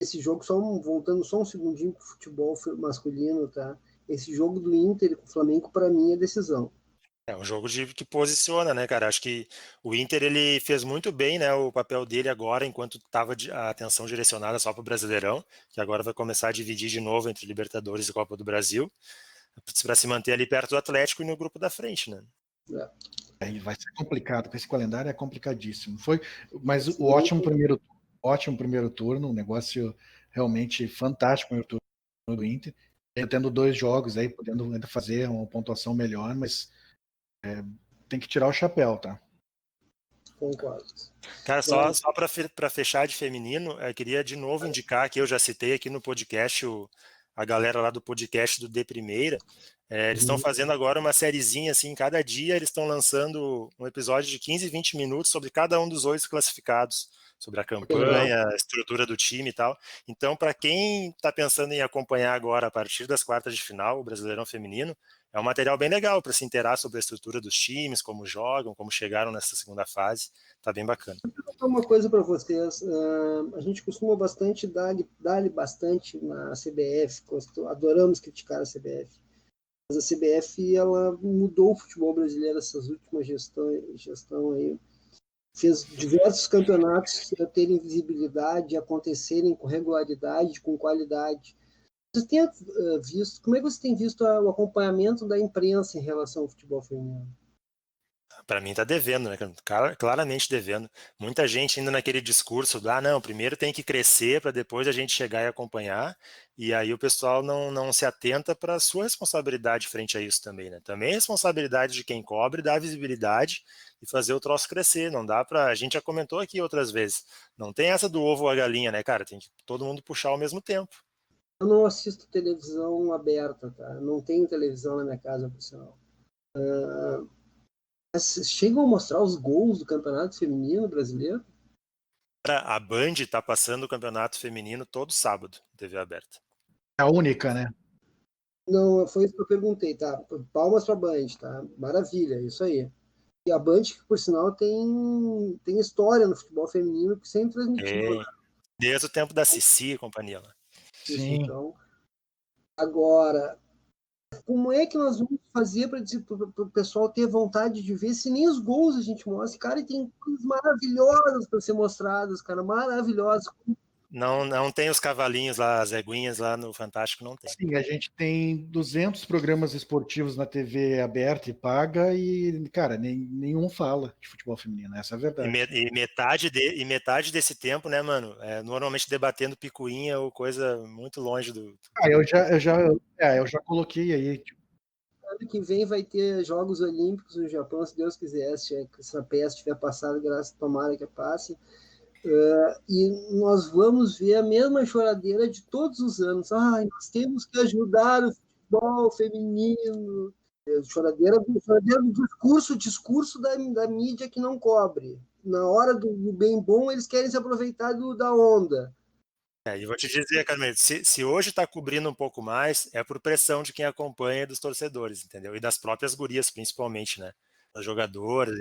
Esse jogo, voltando só um segundinho para o futebol masculino, tá? Esse jogo do Inter com o Flamengo, para mim, é decisão. É um jogo que posiciona, né, cara? Acho que o Inter ele fez muito bem, né, o papel dele agora, enquanto estava a atenção direcionada só para o Brasileirão, que agora vai começar a dividir de novo entre Libertadores e Copa do Brasil, para se manter ali perto do Atlético e no grupo da frente, né? Vai ser complicado, porque esse calendário é complicadíssimo. Mas o ótimo primeiro turno, um negócio realmente fantático, primeiro turno do Inter, tendo 2 jogos aí, podendo ainda fazer uma pontuação melhor, mas tem que tirar o chapéu, tá? Concordo. Cara, só para fechar de feminino, eu queria de novo indicar que eu já citei aqui no podcast a galera lá do podcast do De Primeira. Eles estão fazendo agora uma sériezinha assim, cada dia eles estão lançando um episódio de 15, 20 minutos sobre cada um dos 8 classificados, sobre a campanha, a estrutura do time e tal. Então, para quem está pensando em acompanhar agora a partir das quartas de final, o Brasileirão Feminino, é um material bem legal para se inteirar sobre a estrutura dos times, como jogam, como chegaram nessa segunda fase. Tá bem bacana. Vou falar uma coisa para vocês. A gente costuma bastante dar-lhe bastante na CBF. Adoramos criticar a CBF. Mas a CBF ela mudou o futebol brasileiro essas últimas gestão aí. Fez diversos campeonatos terem visibilidade, acontecerem com regularidade, com qualidade. Você tem visto, como é que você tem visto o acompanhamento da imprensa em relação ao futebol feminino? Para mim tá devendo, né? Claramente devendo. Muita gente ainda naquele discurso não, primeiro tem que crescer para depois a gente chegar e acompanhar, e aí o pessoal não se atenta para a sua responsabilidade frente a isso também, né? Também é responsabilidade de quem cobre, dar visibilidade e fazer o troço crescer. Não dá para, a gente já comentou aqui outras vezes, não tem essa do ovo ou a galinha, né, cara? Tem que todo mundo puxar ao mesmo tempo. Eu não assisto televisão aberta, tá? Não tenho televisão na minha casa, por sinal. Chegam a mostrar os gols do campeonato feminino brasileiro? A Band está passando o campeonato feminino todo sábado, TV aberta. É a única, né? Não, foi isso que eu perguntei, tá? Palmas para a Band, tá? Maravilha, isso aí. E a Band, que por sinal tem história no futebol feminino, que sempre transmitiu. Né? Desde o tempo da Cici e companhia lá. Sim. Então, agora, como é que nós vamos fazer para o pessoal ter vontade de ver se nem os gols a gente mostra? Cara, e tem coisas maravilhosas para ser mostradas, cara, maravilhosas. Não tem os cavalinhos lá, as eguinhas lá no Fantástico, não tem. Sim, a gente tem 200 programas esportivos na TV aberta e paga e, cara, nenhum fala de futebol feminino, essa é a verdade. E metade desse tempo, né, mano, normalmente debatendo picuinha ou coisa muito longe do... Eu já coloquei aí. Tipo... Ano que vem vai ter Jogos Olímpicos no Japão, se Deus quiser, se essa peste tiver passado, tomara que passe. E nós vamos ver a mesma choradeira de todos os anos. Nós temos que ajudar o futebol feminino. Choradeira do discurso da mídia que não cobre. Na hora do bem bom, eles querem se aproveitar da onda. E vou te dizer, Carmen, se hoje está cobrindo um pouco mais, é por pressão de quem acompanha e dos torcedores, entendeu? E das próprias gurias, principalmente, né? Das jogadoras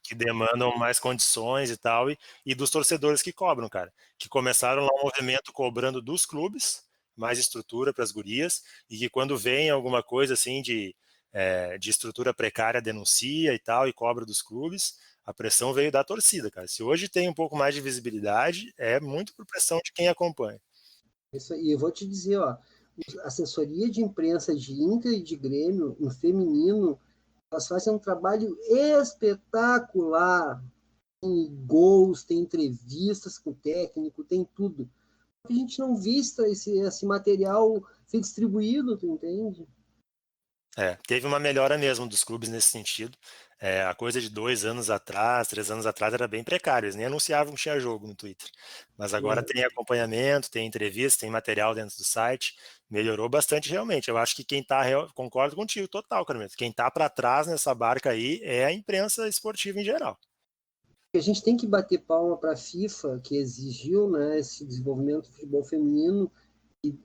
que demandam mais condições e tal, e dos torcedores que cobram, cara. Que começaram lá um movimento cobrando dos clubes, mais estrutura para as gurias, e que quando vem alguma coisa assim de estrutura precária, denuncia e tal, e cobra dos clubes. A pressão veio da torcida, cara. Se hoje tem um pouco mais de visibilidade, é muito por pressão de quem acompanha. Isso aí, eu vou te dizer, ó, assessoria de imprensa de Inter e de Grêmio, no feminino, elas fazem um trabalho espetacular. Tem gols, tem entrevistas com o técnico, tem tudo. A gente não vista esse material ser distribuído, tu entende? Teve uma melhora mesmo dos clubes nesse sentido. A coisa de 2 anos atrás, 3 anos atrás era bem precário, eles nem anunciavam que tinha jogo no Twitter. Mas agora tem acompanhamento, tem entrevista, tem material dentro do site, melhorou bastante realmente. Eu acho que concordo contigo total, Carmen. Quem tá para trás nessa barca aí é a imprensa esportiva em geral. A gente tem que bater palma para a FIFA, que exigiu, né, esse desenvolvimento do futebol feminino, e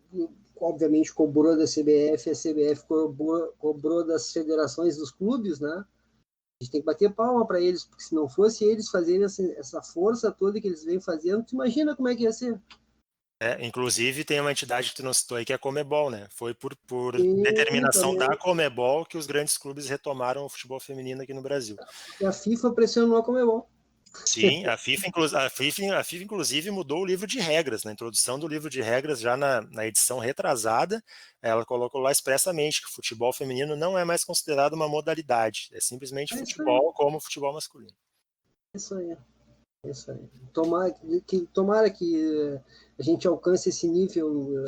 obviamente cobrou da CBF, a CBF cobrou das federações dos clubes, né? A gente tem que bater palma para eles, porque se não fosse eles fazerem essa força toda que eles vêm fazendo, tu imagina como é que ia ser. Inclusive tem uma entidade que tu não citou aí, que é a Comebol, né? Foi por determinação também. da Comebol que os grandes clubes retomaram o futebol feminino aqui no Brasil. E a FIFA pressionou a Comebol. Sim, a FIFA inclusive mudou o livro de regras, na introdução do livro de regras, já na edição retrasada, ela colocou lá expressamente que o futebol feminino não é mais considerado uma modalidade, é simplesmente futebol como o futebol masculino. Isso aí. Tomara que a gente alcance esse nível.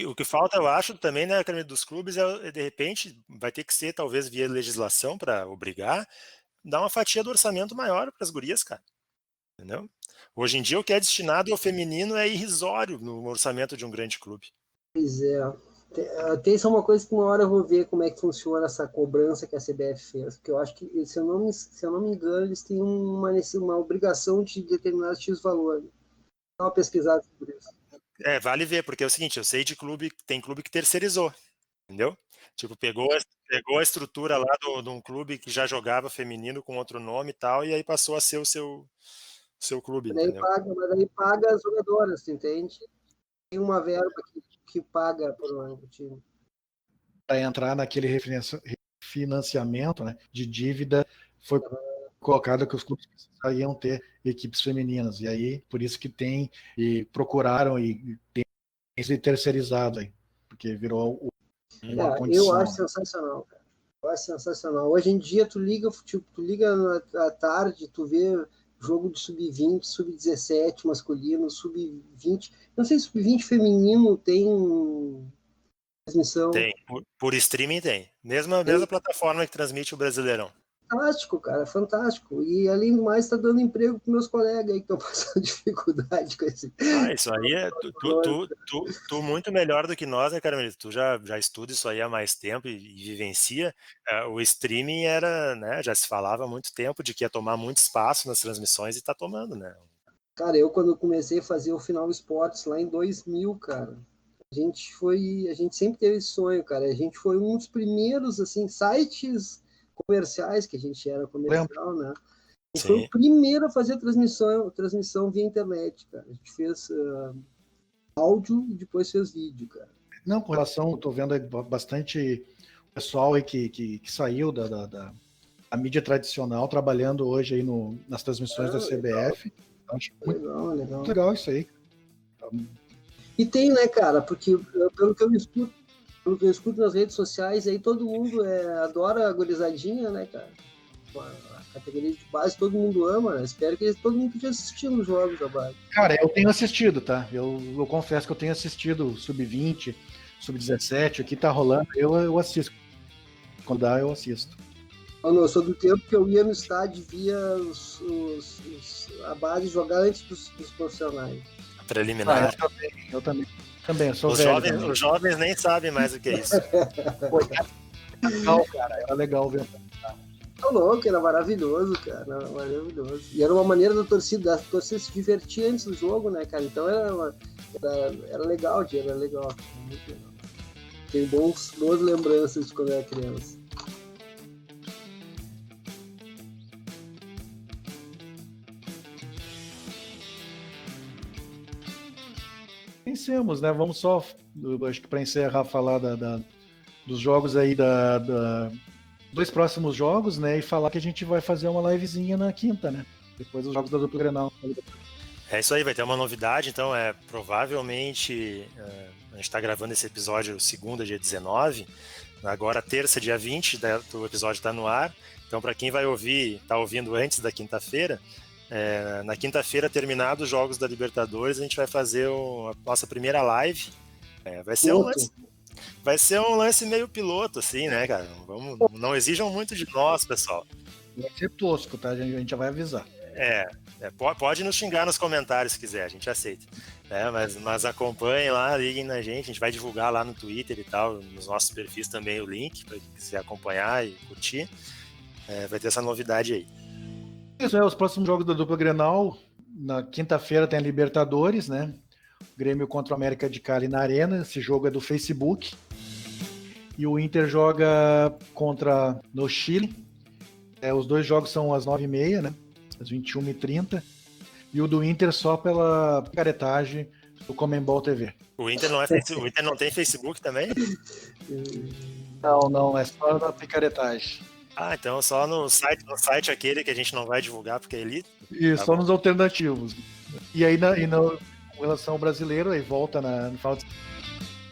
O que falta, eu acho, também, né, dos clubes, de repente, vai ter que ser, talvez, via legislação para obrigar, dar uma fatia do orçamento maior para as gurias, cara. Entendeu? Hoje em dia, o que é destinado ao feminino é irrisório no orçamento de um grande clube. Pois é. Tem isso, uma coisa que uma hora eu vou ver como é que funciona essa cobrança que a CBF fez, porque eu acho que, se eu não me engano, eles têm uma obrigação de determinar X valor. Dá uma pesquisada sobre isso. Vale ver, porque é o seguinte, eu sei de clube, tem clube que terceirizou, entendeu? Tipo, pegou a estrutura lá de um clube que já jogava feminino com outro nome e tal, e aí passou a ser o seu clube, entendeu? Mas daí paga as jogadoras, entende? Tem uma verba que paga por um time. Para entrar naquele refinanciamento, né, de dívida, foi colocado que os clubes precisariam ter equipes femininas. E aí, por isso que tem, e procuraram e tem esse terceirizado aí, porque virou uma condição. Eu acho sensacional, cara. Eu acho sensacional. Hoje em dia, tu liga à tarde, tu vê jogo de sub-20, sub-17 masculino, sub-20. Não sei se sub-20 feminino tem transmissão. Tem, por streaming tem. Mesma plataforma que transmite o Brasileirão. Fantástico, cara, fantástico. E além do mais, está dando emprego para meus colegas aí que estão passando dificuldade com esse. Isso aí é tu muito melhor do que nós, né, Carmelito? Tu já estuda isso aí há mais tempo e vivencia. O streaming era, né, já se falava há muito tempo de que ia tomar muito espaço nas transmissões e está tomando, né? Cara, eu quando comecei a fazer o Final Esportes lá em 2000, cara, a gente sempre teve esse sonho, cara. A gente foi um dos primeiros, assim, sites comerciais, que a gente era comercial, né? E foi o primeiro a fazer transmissão via internet, cara. A gente fez áudio e depois fez vídeo, cara. Não, com relação, estou vendo bastante pessoal aí que saiu da mídia tradicional, trabalhando hoje aí nas transmissões da CBF. Então, acho legal. Legal isso aí. E tem, né, cara, porque pelo que eu escuto nas redes sociais, aí todo mundo adora a gurizadinha, né, cara? A categoria de base todo mundo ama, né? Espero que todo mundo esteja assistindo os jogos da base. Cara, eu tenho assistido, tá? Eu confesso que eu tenho assistido Sub-20, Sub-17, aqui tá rolando, eu assisto. Quando dá, eu assisto. Eu sou do tempo que eu ia no estádio e via a base jogar antes dos profissionais. Preliminar. Eu também. Eu sou Os jovens nem sabem mais o que é isso. Pô, era legal, cara. Era legal ver. Tá louco, era maravilhoso, cara. Era maravilhoso. E era uma maneira da torcida se divertir antes do jogo, né, cara? Então era legal, era legal. Muito legal. Tem boas lembranças de quando eu era criança. Vencemos, né? Vamos só, acho que para encerrar, falar dos jogos aí, dois próximos jogos, né? E falar que a gente vai fazer uma livezinha na quinta, né? Depois dos jogos da dupla Grenal. É isso aí, vai ter uma novidade, então provavelmente a gente está gravando esse episódio segunda, dia 19, agora terça, dia 20, o episódio está no ar, então para quem vai tá ouvindo antes da quinta-feira, na quinta-feira, terminados os jogos da Libertadores, a gente vai fazer a nossa primeira live, vai ser um lance meio piloto, assim, né, cara? Não exijam muito de nós, pessoal. Vai ser tosco, tá? A gente já vai avisar. Pode nos xingar nos comentários se quiser, a gente aceita. Mas acompanhem lá, liguem na gente, a gente vai divulgar lá no Twitter e tal, nos nossos perfis também o link, para quem quiser acompanhar e curtir. Vai ter essa novidade aí. Isso os próximos jogos da dupla Grenal, na quinta-feira tem a Libertadores, né? O Grêmio contra o América de Cali na Arena, esse jogo é do Facebook. E o Inter joga no Chile. Os dois jogos são às 9h30, né? Às 21h30. E o do Inter só pela picaretagem do Comembol TV. O Inter não tem Facebook também? Não, é só na picaretagem. Então só no site aquele que a gente não vai divulgar porque é elite? Isso, só nos alternativos. E aí, com relação ao brasileiro, aí volta no final de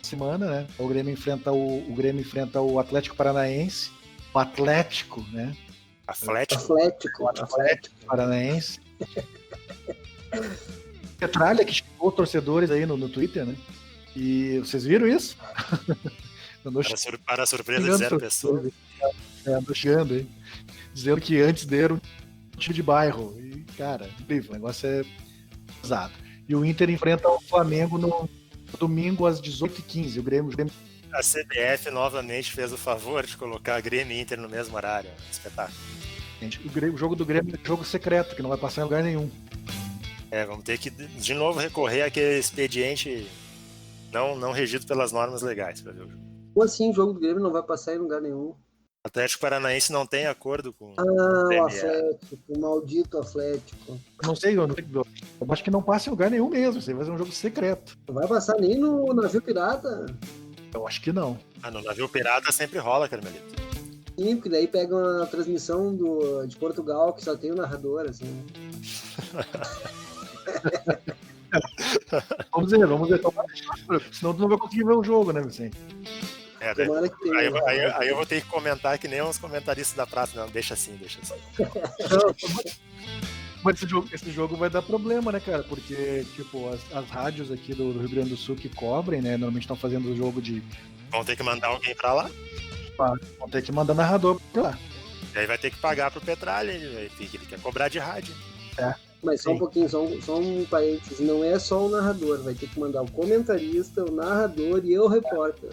semana, né? O Grêmio enfrenta o Atlético Paranaense. O Atlético, né? Atlético Paranaense. Petralha que chegou torcedores aí no Twitter, né? E vocês viram isso? Para a surpresa de 0 pessoas. Andou chegando aí. Dizendo que antes dele era um time de bairro. E, cara, incrível, o negócio é pesado. E o Inter enfrenta o Flamengo no domingo às 18h15. O Grêmio... A CBF novamente fez o favor de colocar Grêmio e Inter no mesmo horário. Espetáculo. O jogo do Grêmio é jogo secreto, que não vai passar em lugar nenhum. Vamos ter que, de novo, recorrer àquele expediente não regido pelas normas legais para ver o jogo. Como assim o jogo do Grêmio não vai passar em lugar nenhum? O Atlético Paranaense não tem acordo com o Atlético, o maldito Atlético. Não sei, eu acho que não passa em lugar nenhum mesmo. Você vai fazer um jogo secreto. Não vai passar nem no navio pirata? Eu acho que não. No navio pirata sempre rola, Carmelito. Sim, porque daí pega uma transmissão de Portugal que só tem o narrador, assim. Vamos ver. Senão tu não vai conseguir ver o jogo, né, Vicente? Aí eu vou ter que comentar que nem uns comentaristas da praça. Não, deixa assim. Mas esse jogo vai dar problema, né, cara? Porque, tipo, as rádios aqui do Rio Grande do Sul que cobrem, né, normalmente estão fazendo o jogo de... Vão ter que mandar alguém pra lá? Vão ter que mandar narrador pra lá. E aí vai ter que pagar pro Petralha, ele quer cobrar de rádio. Mas só um pouquinho, só um parênteses, não é só o narrador, vai ter que mandar o comentarista, o narrador e o repórter.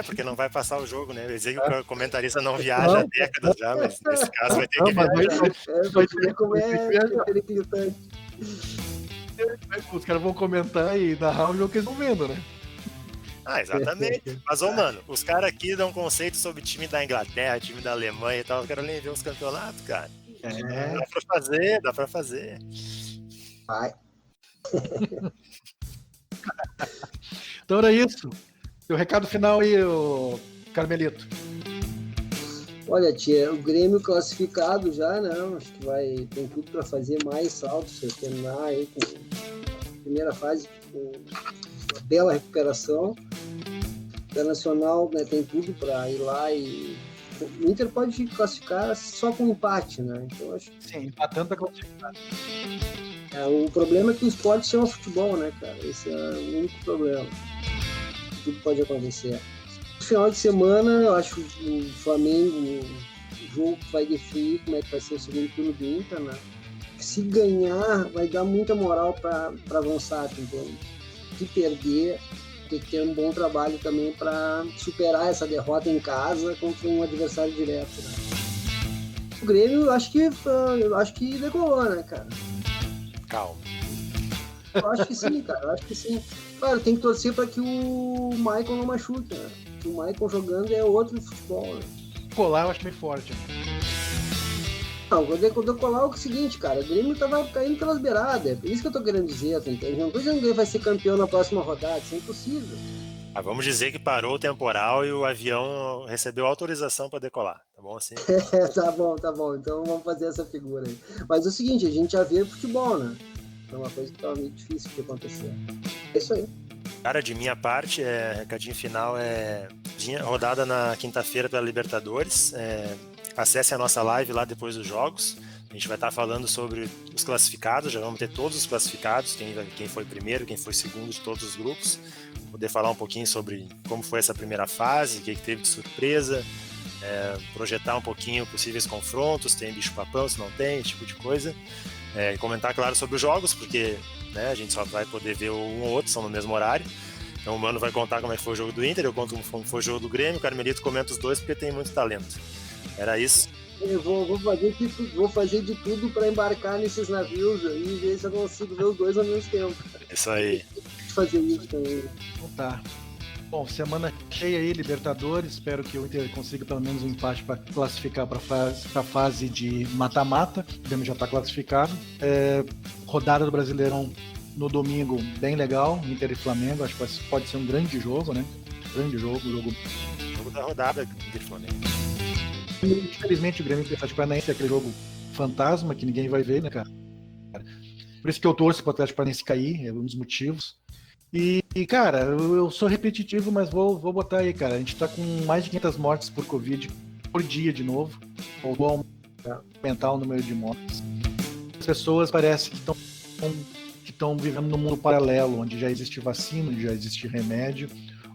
Porque não vai passar o jogo, né? Eu ia dizer que o comentarista não viaja há décadas já, mas nesse caso vai ter que viajar. Vai ver como é periclitante. Os caras vão comentar e narrar o jogo que eles estão vendo, né? Exatamente. Mas, mano, os caras aqui dão conceito sobre time da Inglaterra, time da Alemanha e tal, os caras nem ver os campeonatos, cara. Dá pra fazer. Vai. Então era isso. O recado final aí, Carmelito. Olha, tia, o Grêmio classificado já, né? Acho que tem tudo para fazer mais saltos, terminar aí com a primeira fase com uma bela recuperação. O Internacional, né, tem tudo para ir lá e o Inter pode classificar só com empate, né? Então acho que... Sim, empatando para classificar. O problema é que o esporte chama futebol, né, cara? Esse é o único problema. Tudo pode acontecer. No final de semana, eu acho o Flamengo jogo que vai definir como é que vai ser o segundo turno do Inter, né? Se ganhar, vai dar muita moral para avançar, entende? Se perder, tem que ter um bom trabalho também para superar essa derrota em casa contra um adversário direto, né? O Grêmio, eu acho que decolou, né, cara? Calma. Eu acho que sim, cara. Eu acho que sim. Claro, tem que torcer para que o Michael não machuque, né? O Michael jogando é outro futebol, né? Colar eu acho meio forte. Não, quando decolar é o seguinte, cara, o Grêmio tava caindo pelas beiradas, é isso que eu tô querendo dizer, tá entendendo? Não tô dizendo que ele vai ser campeão na próxima rodada, isso é impossível. Vamos dizer que parou o temporal e o avião recebeu autorização para decolar, tá bom assim? Tá bom, então vamos fazer essa figura aí. Mas é o seguinte, a gente já vê futebol, né? É uma coisa que tava meio difícil de acontecer. É isso aí. Cara, de minha parte, recadinho final rodada na quinta-feira pela Libertadores. Acesse a nossa live lá depois dos jogos. A gente vai estar falando sobre os classificados, já vamos ter todos os classificados, quem foi primeiro, quem foi segundo de todos os grupos. Poder falar um pouquinho sobre como foi essa primeira fase, o que teve de surpresa, projetar um pouquinho possíveis confrontos, tem bicho-papão, se não tem, esse tipo de coisa. E comentar, claro, sobre os jogos, porque a gente só vai poder ver um ou outro, são no mesmo horário. Então o Mano vai contar como é que foi o jogo do Inter, eu conto como foi o jogo do Grêmio, o Carmelito comenta os dois porque tem muito talento. Era isso. Eu vou fazer de tudo para embarcar nesses navios aí e ver se eu consigo ver os dois ao mesmo tempo. Isso aí. Fazer isso também. Então tá. Bom, semana cheia aí, Libertadores. Espero que o Inter consiga pelo menos um empate para classificar para a fase de mata-mata. O Grêmio já está classificado. Rodada do Brasileirão no domingo, bem legal. Inter e Flamengo. Acho que pode ser um grande jogo, né? Grande jogo. Jogo da rodada, Inter e Flamengo. Infelizmente o Grêmio e o Atlético Paranaense é aquele jogo fantasma que ninguém vai ver, né, cara? Por isso que eu torço para o Atlético Paranaense cair, é um dos motivos. E cara, eu sou repetitivo, mas vou botar aí, cara. A gente tá com mais de 500 mortes por Covid por dia de novo. Voltou a aumentar o número de mortes. As pessoas parece que estão vivendo num mundo paralelo, onde já existe vacina, onde já existe remédio,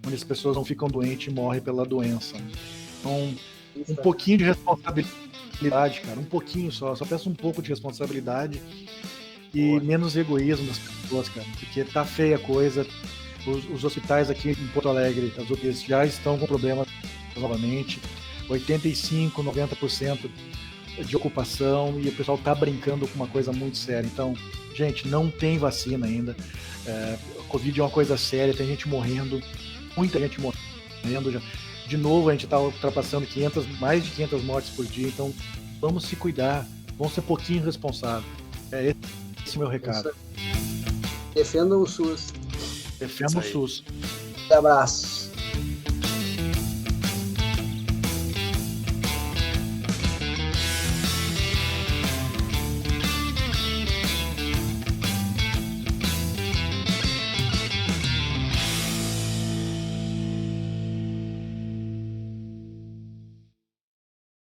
onde as pessoas não ficam doentes e morrem pela doença. Então, um pouquinho de responsabilidade, cara. Um pouquinho só peço um pouco de responsabilidade. E menos egoísmo das pessoas, cara, porque tá feia a coisa. Os hospitais aqui em Porto Alegre, as UTIs já estão com problemas novamente, 85, 90% de ocupação, e o pessoal tá brincando com uma coisa muito séria. Então, gente, não tem vacina ainda. A Covid é uma coisa séria, tem gente morrendo, muita gente morrendo. De novo, a gente tá ultrapassando mais de 500 mortes por dia, então vamos se cuidar, vamos ser um pouquinho responsáveis. Esse é o meu recado. Defendam o SUS. Defendam o SUS. Um abraço.